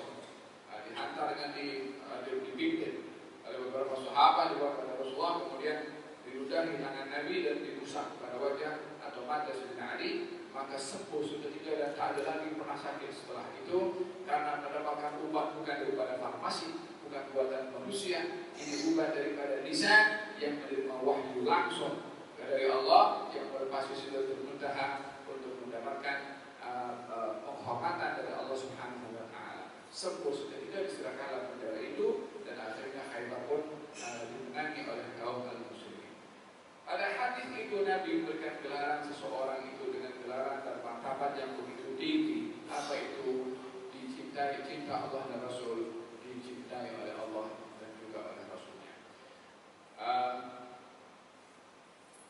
Dihantar dengan dipimpin oleh beberapa sahabat dibawa kepada Rasulullah, kemudian diludahi tangan Nabi dan diusap pada wajah atau mata Sayyidina Ali, maka sembuh seketika dan tak ada lagi pernah sakit setelah itu karena mendapatkan obat bukan daripada farmasi, bukan buatan manusia. Ini obat daripada lisan yang menerima wahyu langsung dari Allah yang melepasi Sidratul Muntaha untuk mendapatkan penghormatan dari Allah Subhanahu wa taala. Sembuh seketika, diserahkanlah bendera itu dan akhirnya Khaybar pun dimenangi oleh kaum muslimin. Pada hadis itu Nabi memberikan gelaran seseorang itu dengan gelaran dan martabat yang begitu tinggi. Apa itu? Dicintai, cinta Allah dan Rasul, dicintai oleh Allah dan juga oleh Rasulnya.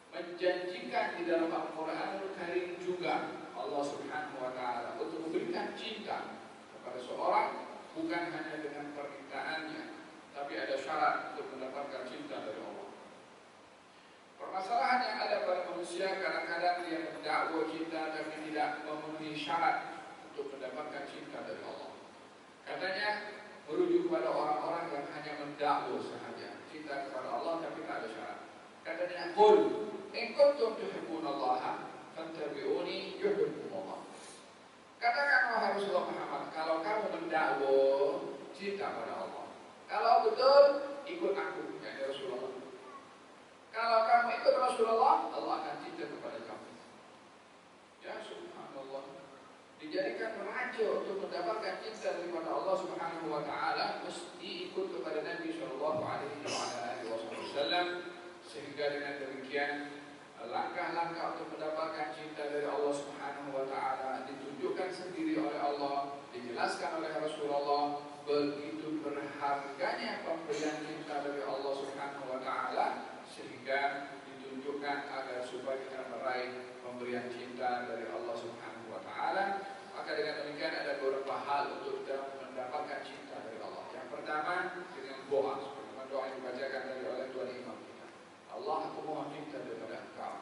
Menjanjikan di dalam Al-Quranul Karim juga Allah Subhanahu wa taala untuk memberikan cinta kepada seorang bukan hanya dengan permintaannya, tapi ada syarat untuk mendapatkan cinta dari Allah. Permasalahan yang ada pada manusia kadang-kadang dia mendakwa cinta tapi tidak memenuhi syarat untuk untuk mendapatkan cinta dari Allah. Katanya merujuk kepada orang-orang yang hanya mendakwa sahaja, cinta kepada Allah tapi tak ada syarat. Katanya, "Qul in kuntum tuhibbunallaha fattabi'uni yuhibbukumullah." Katakan wahai Rasulullah Muhammad, kalau kamu mendakwa cinta pada Allah, kalau betul ikut aku, ya Rasulullah. Kalau kamu ikut Rasulullah, Allah akan cinta kepada kamu. Ya subhanallah. Dijadikan raja untuk mendapatkan cinta daripada Allah Subhanahu wa taala, mesti ikut kepada Nabi sallallahu alaihi wasallam, sehingga dengan demikian langkah-langkah untuk mendapatkan cinta dari Allah Subhanahu wa taala ditunjukkan sendiri oleh Allah, dijelaskan oleh Rasulullah. Begitu berharganya pemberian cinta dari Allah Subhanahu wa taala, sehingga ditunjukkan agar supaya kita meraih pemberian cinta dari Allah Subhanahu wa taala. Maka dengan demikian ada beberapa hal untuk kita mendapatkan cinta dari Allah. Yang pertama dengan doa, seperti doa yang dibacakan oleh Tuhan Imam kita. Allah, aku mohon cinta daripada Engkau,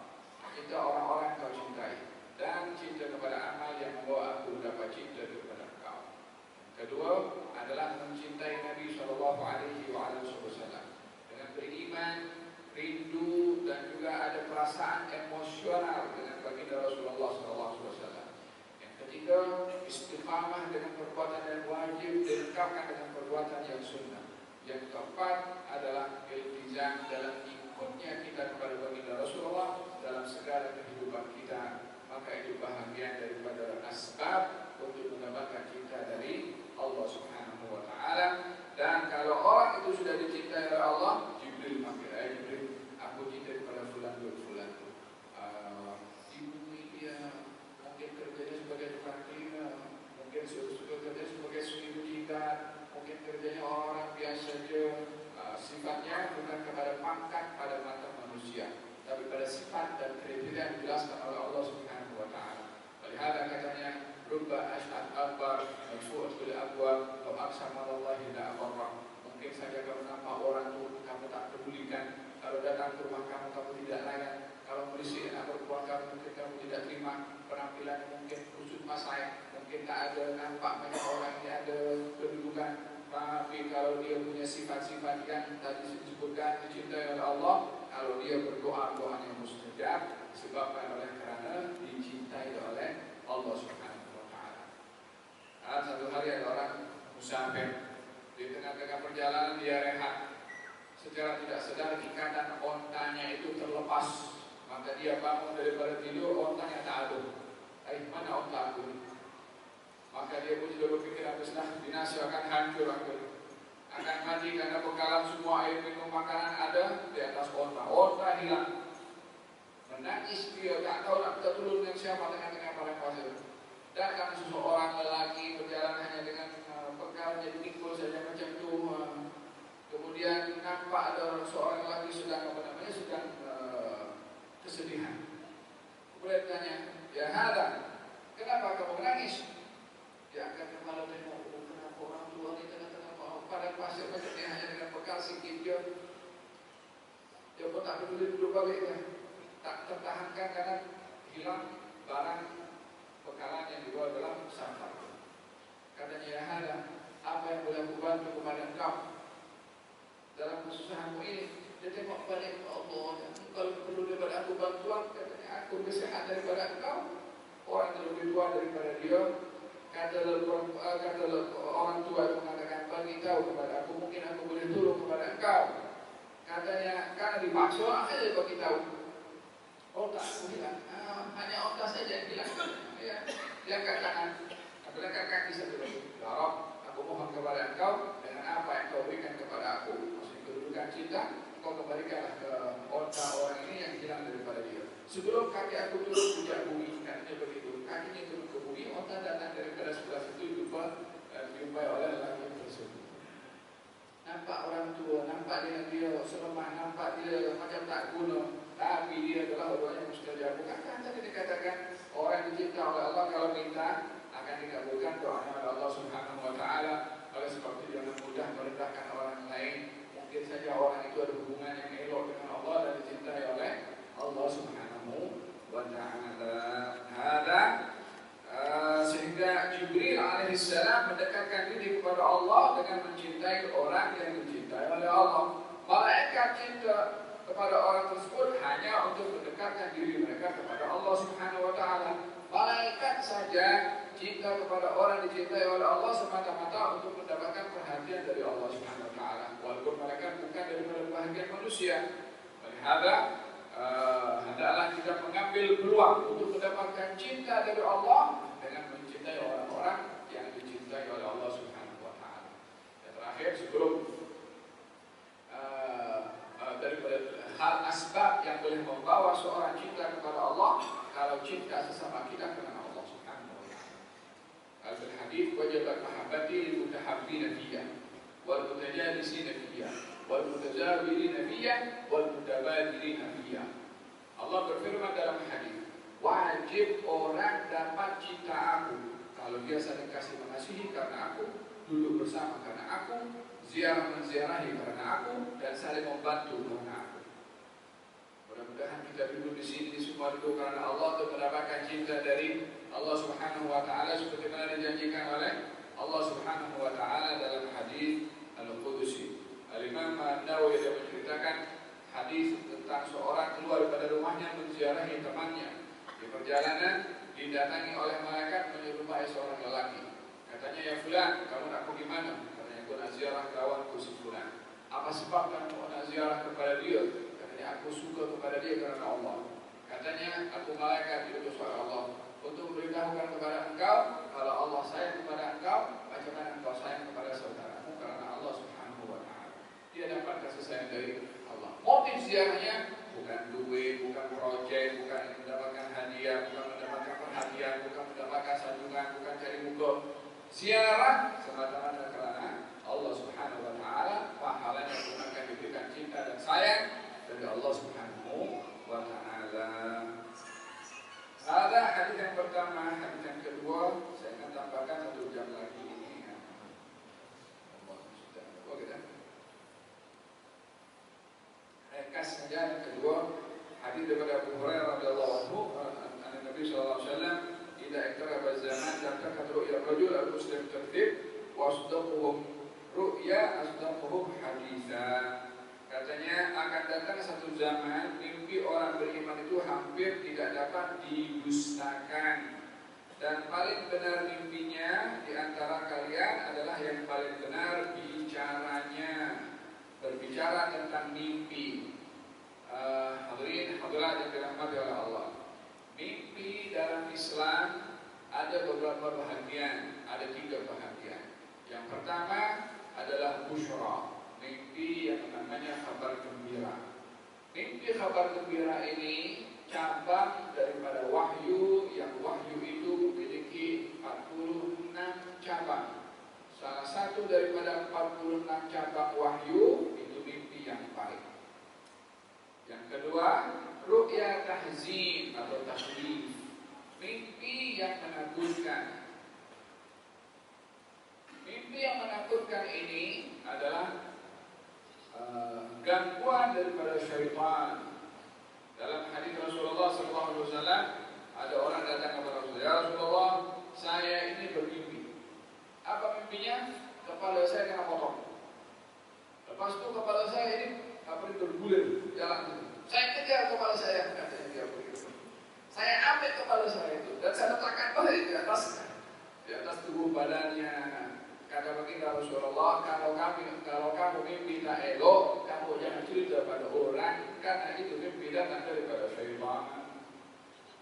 cinta orang-orang yang Kau cintai, dan cinta kepada amal yang membawa aku dapat cinta daripada Engkau. Kedua adalah mencintai Nabi Shallallahu Alaihi Wasallam dengan beriman, rindu, dan juga ada perasaan emosional dengan baginda Rasulullah Shallallahu Alaihi Wasallam. Yang ketiga, istiqamah dengan perbuatan yang wajib dilengkapkan dengan perbuatan yang sunnah. Yang keempat adalah iltizam dalam ikutnya kita kepada baginda Rasulullah dalam segala kehidupan kita. Maka itu bahagian daripada asbab untuk mendapatkan cinta dari Allah Subhanahu wa taala. Dan kalau orang itu sudah dicintai oleh Allah, Jibril panggil, Jibril, aku cinta kepada fulan bin fulan. Di bumi dia mungkin kerjanya sebagai tukang cleaner, mungkin kerjanya sebagai suri tingkat, mungkin kerjanya orang biasa saja. Sifatnya bukan kepada pangkat pada mata manusia, tapi pada sifat dan kriteria yang dijelaskan oleh Allah Subhanahu wa taala. Lihat katanya, rubba ash'ad akbar masyu'at bil abwab wa aqsama wallahi la abarra. Mungkin saja kamu nampak orang itu kamu tak pedulikan, kalau datang ke rumah kamu kamu tidak layan, kalau berisik nak berbuat kamu mungkin kamu tidak terima, penampilan mungkin kusut pasai, mungkin tak ada nampak banyak orang yang ada kedudukan. Tapi kalau dia punya sifat-sifat yang tadi disebutkan dicintai oleh Allah, kalau dia berdoa doanya mustajab, sebabkan oleh kerana dicintai oleh Allah Subhanahu wa taala. Satu hari ada orang musafir, di tengah-tengah perjalanan dia rehat. Secara tidak sadar ikatan ontanya itu terlepas, maka dia bangun daripada tidur, ontanya tak ada. Mana onta aku? Maka dia pun sudah berpikir, habislah binasa akan hancur akan mati karena bekalan semua air minum makanan ada di atas onta. Onta hilang. Menangis dia, tak tahu nak minta tolong dengan siapa tengah-tengah padang pasir. Datang seseorang lelaki berjalan hanya dengan bekal jadi pikul saja macam tu. Kemudian nampak ada seorang lelaki sedang kesedihan. Kemudian tanya, ya hada, kenapa kamu menangis? Dia angkat kepala tengok, kenapa orang tua ni tengah-tengah padang pasir macam ni hanya dengan bekal sikit dia. Dia pun tak peduli duduk balik, tak tertahankan karena hilang barang bekalan yang dibawa dalam safar. Katanya, ya hada, apa yang boleh aku bantu kepada engkau dalam kesusahanmu ini? Dia tengok balik, Allah, kalau perlu daripada aku bantuan, katanya aku lebih sehat daripada engkau. Orang yang lebih tua daripada dia, kata orang tua itu mengatakan, bagi tahu kepada aku, mungkin aku boleh tolong kepada engkau. Katanya, karena dipaksa, akhirnya bagi tahu. Oh tak, aku hilang. Hanya onta saja yang hilang. Ya, dia angkat tangan, angkat kaki satu lagi. Ya Rabb, aku mohon kepada engkau dengan apa yang kau berikan kepada aku, maksudnya kedudukan cinta, kau kembalikanlah ke onta orang ini yang hilang daripada dia. Sebelum kaki aku turun sejak bumi, katanya begitu. Kakinya turun ke bumi, onta datang daripada sebelah situ dijumpai oleh lelaki tersebut. Nampak orang tua, nampak dia selemah, nampak dia macam tak guna, tapi dia adalah orang yang mustajab. Bukankah tadi dikatakan orang yang dicinta oleh Allah kalau minta akan dikabulkan doanya oleh Allah Subhanahu wa taala. Oleh sebab itu jangan mudah merendahkan orang lain. Mungkin saja orang itu ada hubungan yang elok dengan Allah dan dicintai oleh Allah Subhanahu wa taala. Sehingga Jibril alaihissalam mendekatkan diri kepada Allah dengan mencintai orang yang dicintai oleh Allah. Malaikat cinta kepada orang tersebut hanya untuk mendekatkan diri mereka kepada Allah Subhanahu wa taala. Malaikat saja cinta kepada orang dicintai oleh Allah semata-mata untuk mendapatkan perhatian dari Allah Subhanahu wa taala. Walaupun malaikat bukan daripada bahagian manusia. Olehada hendaklah kita mengambil peluang untuk mendapatkan cinta dari Allah dengan mencintai orang-orang yang dicintai oleh Allah Subhanahu wa taala. Yang terakhir sebelum daripada hal asbab yang boleh membawa seorang cinta kepada Allah, kalau cinta sesama kita karena Allah Subhanahu wa taala. Al-hadits wajabat mahabbati lil mutahabbina fiyya wal mutajalisina fiyya wal mutazawirina fiyya wal mutabadilina fiyya. Allah berfirman dalam hadis, wajib orang dapat cinta aku kalau dia saling kasih mengasihi karena aku, duduk bersama karena aku, ziarah menziarahi karena aku, dan saling membantu karena aku. Mudah-mudahan kita duduk di sini semua duduk karena Allah untuk mendapatkan cinta dari Allah Subhanahu wa taala seperti mana dijanjikan oleh Allah Subhanahu wa taala dalam hadis Al-Qudusi. Al-Imam An-Nawawi menceritakan hadis tentang seorang keluar dari rumahnya menziarahi temannya. Di perjalanan didatangi oleh malaikat menyerupai seorang lelaki. Katanya, ya fulan, kamu nak pergi mana? Katanya, aku nak ziarah kawanku si fulan. Apa sebab kamu nak ziarah kepada dia? Katanya, aku suka kepada dia karena Allah. Katanya, aku malaikat diutus oleh Allah untuk memberitahukan kepada engkau kalau Allah sayang kepada engkau, macam mana engkau sayang kepada saudaramu karena Allah Subhanahu wa taala. Dia dapat kasih sayang dari Allah. Motif ziarahnya bukan duit, bukan proyek, bukan mendapatkan hadiah, bukan mendapatkan perhatian, bukan mendapatkan sanjungan, bukan cari muka. Ziarah semata-mata karena Allah Subhanahu wa taala, pahalanya pun akan diberikan cinta dan sayang dari Allah Subhanahu wa taala. Ada hadis yang pertama, hadis yang kedua, saya akan tambahkan 1 jam lagi ini. Ringkas saja yang kedua, hadis daripada Abu Hurairah radhiyallahu anhu, Nabi sallallahu alaihi wasallam, "Idza iqtaraba zaman lam takad ru'ya rajul al-muslim tertib wa asdaquhum ru'ya asdaquhum haditsa." Katanya akan datang satu zaman mimpi orang beriman itu hampir tidak dapat didustakan, dan paling benar mimpinya di antara kalian adalah yang paling benar bicaranya, berbicara tentang mimpi. Hadirin hadirat yang dirahmati oleh Allah, mimpi dalam Islam ada beberapa bahagian, ada 3 bahagian. Yang pertama adalah busyra, mimpi yang namanya kabar gembira. Mimpi kabar gembira ini cabang daripada wahyu, yang wahyu itu memiliki 46 cabang. Salah satu daripada 46 cabang wahyu itu mimpi yang baik. Yang kedua, ru'ya tahzin atau tahrif, mimpi yang menakutkan. Mimpi yang menakutkan ini adalah gangguan daripada syaitan. Dalam hadis Rasulullah SAW, ada orang datang kepada Rasulullah, "Ya Rasulullah, saya ini bermimpi." Apa mimpinya? Kepala saya kena potong. Lepas itu kepala saya ini bergulir jalan. Saya kejar kepala saya, katanya dia begitu. Saya ambil kepala saya itu dan saya letakkan balik di atas tubuh badannya. Kata baginda Rasulullah, kalau kamu mimpi tak elok, kamu jangan cerita pada orang, karena itu mimpi datang daripada syaitan.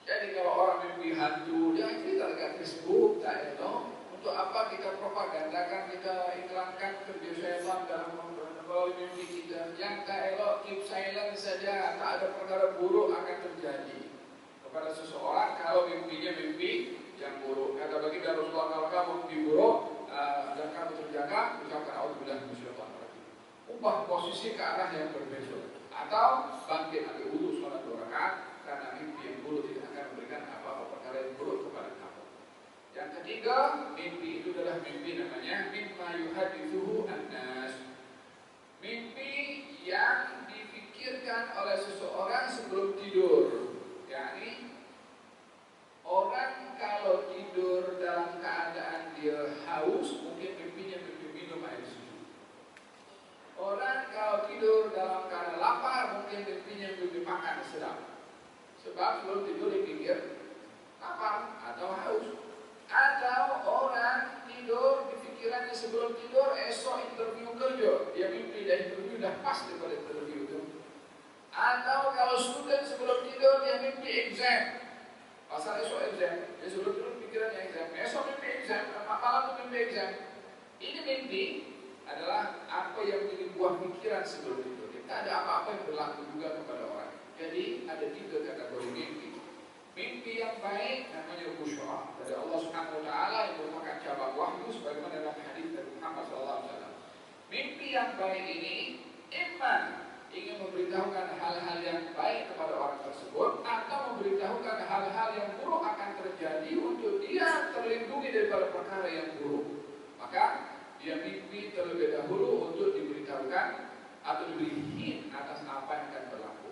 Jadi kalau orang mimpi hantu, jangan cerita dekat Facebook, tak elok. Untuk apa kita propagandakan, kita iklankan kerja syaitan dalam melalui mimpi kita? Yang tak elok, keep silent saja, tak ada perkara buruk akan terjadi kepada seseorang kalau mimpinya mimpi yang buruk. Kata baginda Rasulullah, kalau kamu mimpi buruk dan kamu terjaga, ucapkan auzubillahi minasyaitonir rajim. Ubah posisi ke arah yang berbeda, atau bangkit ambil wudu salat 2 rakaat, karena mimpi yang buruk tidak akan memberikan apa-apa perkara yang buruk kepada kamu. Yang ketiga, mimpi itu adalah mimpi namanya mimma yuhadithuhu an-nas, mimpi yang dipikirkan oleh seseorang sebelum tidur. yakni orang kalau tidur dalam keadaan dia haus, mungkin mimpinya mimpi minum air susu. Orang kalau tidur dalam keadaan lapar, mungkin mimpinya mimpi makan sedap. Sebab sebelum tidur dipikir lapar atau haus. Atau orang tidur di pikirannya sebelum tidur, esok interview kerja, dia mimpi dan interview dah pas daripada interview itu. Atau kalau student sebelum tidur dia mimpi exam, pasal esok exam, dia sebelum tidur pikirannya exam, esok mimpi exam, malam itu mimpi exam. Ini mimpi adalah apa yang menjadi buah pikiran sebelum tidur. Tidak ada apa-apa yang berlaku juga kepada orang. Jadi ada 3 kategori mimpi. Mimpi yang baik namanya busyra dari Allah Subhanahu wa taala yang merupakan cabang wahyu sebagaimana dalam hadis dari Muhammad SAW. Mimpi yang baik ini iman ingin memberitahukan hal-hal yang baik kepada orang tersebut atau memberitahukan hal-hal yang buruk akan terjadi untuk dia terlindungi daripada perkara yang buruk. Maka dia mimpi terlebih dahulu untuk diberitahukan atau diberi hint atas apa yang akan berlaku.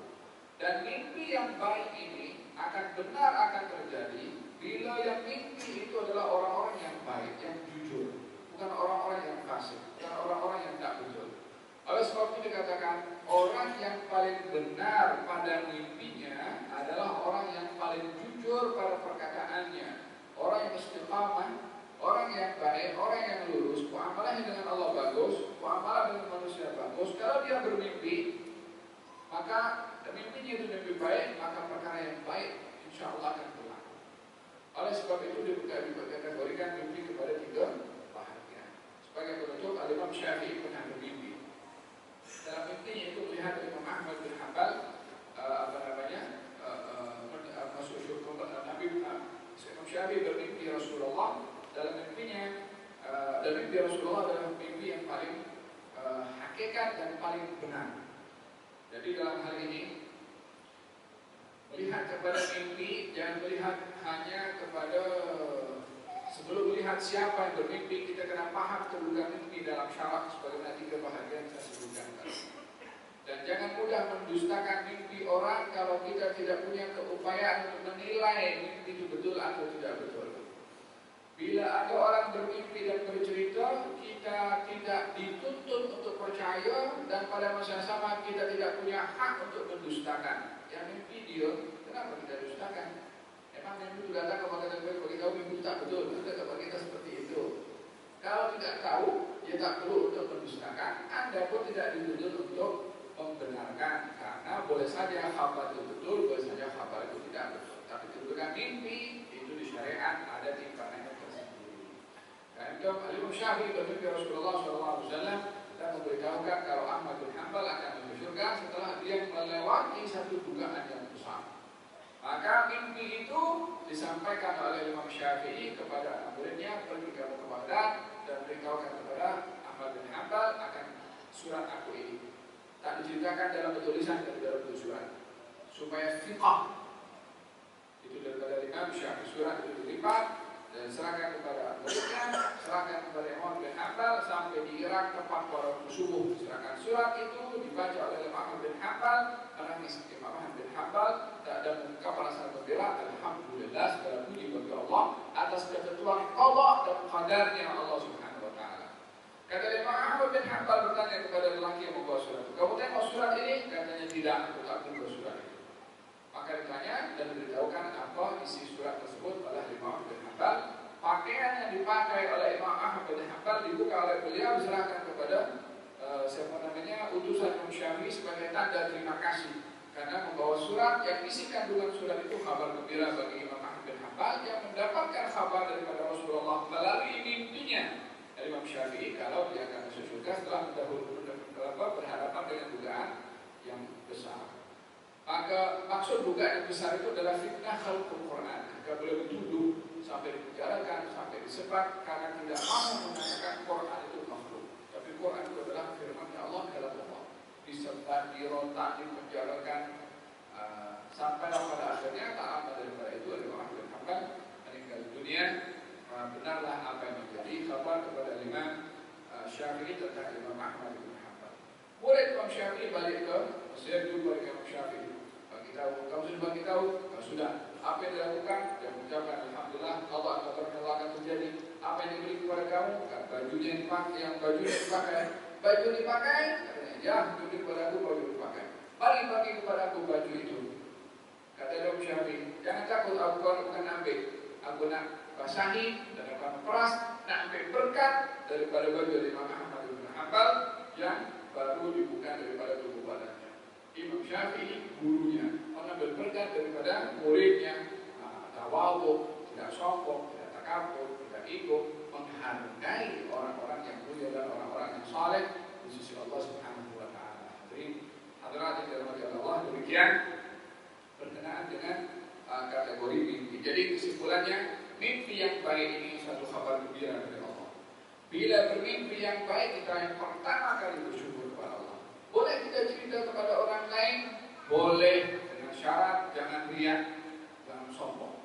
Dan mimpi yang baik ini akan benar akan terjadi bila yang mimpi itu adalah orang-orang yang baik, yang jujur, bukan orang-orang yang fasik, bukan orang-orang yang tak betul. Oleh sebab itu dikatakan orang yang paling benar pada mimpinya adalah orang yang paling jujur pada perkataannya, orang yang istiqamah, orang yang baik, orang yang lurus, muamalahnya dengan Allah bagus, muamalah dengan manusia bagus. Kalau dia bermimpi, maka mimpinya itu lebih baik, maka perkara yang baik insya Allah akan berlaku. Oleh sebab itu dikategorikan mimpi kepada 3 bahagian. Sebagai penutup, Imam Syafi'i pernah bermimpi. Dalam mimpinya itu melihat Imam Ahmad bin Hanbal masuk surga. Nabi Imam Syafi'i bermimpi Rasulullah. Dalam mimpinya, dan mimpi Rasulullah adalah mimpi yang paling hakikat dan paling benar. Jadi dalam hal ini melihat kepada mimpi, jangan melihat hanya kepada sebelum melihat siapa yang bermimpi, kita kena paham kedudukan mimpi dalam syarak sebagaimana 3 bahagian yang saya sebutkan tadi. Dan jangan mudah mendustakan mimpi orang kalau kita tidak punya keupayaan untuk menilai mimpi itu betul atau tidak betul. Bila ada orang bermimpi dan bercerita, kita tidak dituntut untuk percaya, dan pada masa yang sama kita tidak punya hak untuk mendustakan. Yang mimpi dia, kenapa kita dustakan? Emang mimpi itu datang kepada kita bagi tahu mimpi itu tak betul, tidak kepada kita seperti itu. Kalau tidak tahu, dia tak perlu untuk mendustakan. Anda pun tidak dituntut untuk membenarkan, karena boleh saja khabar itu betul, boleh saja khabar itu tidak betul. Tapi kedudukan mimpi itu di syariat ada timbangannya. Dan Imam Syafi'i bermimpi Rasulullah SAW dan memberitahukan kalau Ahmad bin Hanbal akan masuk surga setelah dia melewati satu dugaan yang besar. Maka mimpi itu disampaikan oleh Imam Syafi'i kepada muridnya, pergi kamu ke Baghdad dan beritahukan kepada Ahmad bin Hanbal akan surat aku ini. Tak diceritakan dalam tulisan dari dalam surat supaya fiqh itu daripada Imam Syafi'i. Surat itu dilipat dan serahkan kepada muridnya, serahkan kepada Imam bin Hanbal sampai di Irak tepat pada subuh. Serahkan surat itu dibaca oleh Imam bin Hanbal, menangis Imam bin Hanbal dan mengungkapkan rasa gembira, alhamdulillah segala puji bagi Allah atas ketentuan Allah dan qadarnya Allah Subhanahu wa taala. Kata Imam Ahmad bin Hanbal bertanya kepada lelaki yang membawa surat itu, kamu tengok surat ini? Katanya tidak, aku tak tengok surat itu. Maka ditanya dan diberitahukan apa isi surat tersebut oleh Imam bin Hanbal. Pakaian yang dipakai oleh Imam Ahmad bin Hanbal dibuka oleh beliau, diserahkan kepada utusan Imam Syafi'i sebagai tanda terima kasih karena membawa surat yang isi kandungan surat itu kabar gembira bagi Imam Ahmad bin Hanbal yang mendapatkan kabar daripada Rasulullah melalui mimpinya dari Imam Syafi'i kalau dia akan masuk surga setelah berhadapan dengan dugaan yang besar. Maka maksud dugaan yang besar itu adalah fitnah khalqul Quran. Jika beliau dituduh sampai dipenjarakan, sampai disebat karena tidak mau mengatakan Quran itu makhluk. Tapi Quran itu adalah firman Allah dalam Allah. Disebat, dirontak, dipenjarakan, sampai pada akhirnya tak lama daripada itu Imam Ahmad bin Hanbal meninggal dunia. Benarlah apa yang menjadi kabar kepada Imam Syafi'i tentang Imam Ahmad bin Hanbal. Murid Imam Syafi'i balik ke Mesir, jumpa dengan Imam Syafi'i. Kamu sudah bagi tahu? Sudah. Apa yang dilakukan? Dan mengucapkan alhamdulillah Allah akan terjadi. Apa yang diberi kepada kamu? kepadamu, bajunya dipakai, baju dipakai, ya tunjuk kepadaku baju dipakai. Bagi kepadaku baju itu. Kata Imam Syafi'i, jangan takut aku bukan ambil, aku nak basahi dan akan peras, nak ambil berkat daripada baju Imam Ahmad bin Hanbal yang baru dibuka daripada tubuh badannya. Imam Syafi'i gurunya mengambil berkat daripada muridnya, tawadhu, tidak sombong, tidak takabur, tidak ego, menghargai orang-orang yang mulia dan orang-orang yang saleh di sisi Allah Subhanahu wa taala. Hadirin yang dirahmati Allah, demikian berkenaan dengan kategori mimpi. Jadi kesimpulannya, mimpi yang baik ini satu kabar gembira dari Allah. Bila bermimpi yang baik, kita yang pertama kali bersyukur kepada Allah. Boleh kita cerita kepada orang lain, boleh, dengan syarat jangan riak, jangan sombong.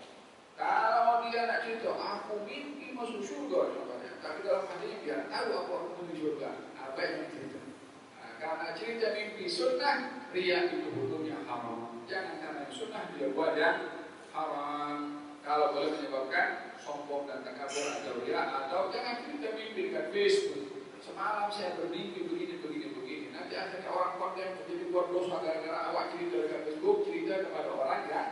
Kalau dia nak cerita, aku mimpi masuk surga contohnya, tapi dalam hatinya biar tahu aku menuju surga, apa yang cerita. Karena cerita mimpi sunnah, riak itu hukumnya haram. Jangan karena sunnah dia buat yang haram. Kalau boleh menyebabkan sombong dan takabur atau riak, atau jangan cerita mimpi dekat Facebook. Semalam saya bermimpi begini. Nanti akhirnya orang konten menjadi buat dosa gara-gara awak cerita dekat Facebook, cerita kepada orang yang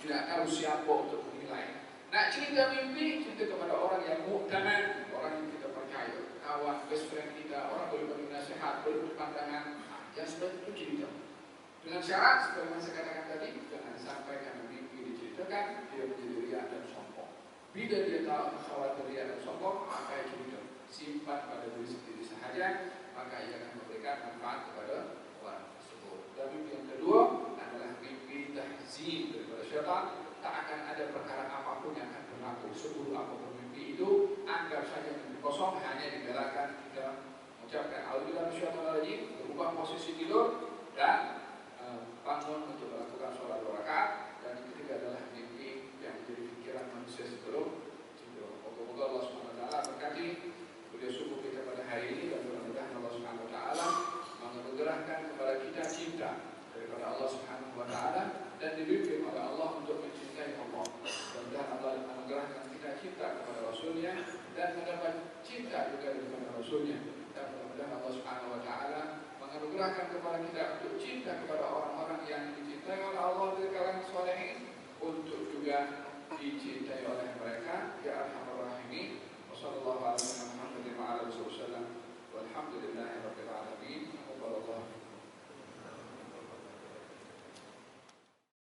tidak tahu siapa untuk menilai. Nah, cerita mimpi, cerita kepada orang yang mu'taman, orang yang kita percaya, kawan, best friend kita, orang boleh beri nasihat, boleh berpandangan, yang seperti itu cerita. Dengan syarat, seperti yang saya katakan tadi, jangan sampai karena mimpi diceritakan, dia menjadi riak dan sombong. Bila dia tahu khawatir riak dan sombong, maka ia cerita. Simpan pada diri sendiri sahaja, maka ia akan memberikan manfaat kepada orang tersebut. Dan mimpi yang kedua adalah mimpi tahzim daripada syaitan. Tak akan ada perkara apapun yang akan berlaku seburuk apapun mimpi itu, anggap saja mimpi kosong, hanya dibelakan kita mengucapkan auzubillahi minasyaitonirrajim, berubah posisi tidur dan bangun untuk melakukan sholat 2 rakaat. Dan yang ketiga adalah mimpi yang menjadi pikiran manusia sebelum tidur. Moga-moga Allah Subhanahu wa taala berkati kuliah subuh kita pada hari ini, dan mudah-mudahan Allah Subhanahu wa taala menganugerahkan kepada kita cinta daripada Allah Subhanahu wa taala dan dibimbing oleh Allah untuk mencintai Allah. Mudah-mudahan Allah menganugerahkan kita cinta kepada Rasulnya dan mendapat cinta juga daripada Rasulnya. Dan mudah-mudahan Allah Subhanahu wa taala menganugerahkan kepada kita untuk cinta kepada orang-orang yang dicintai oleh Allah dari kalangan sholihin, untuk juga dicintai oleh mereka. Ya Arhamar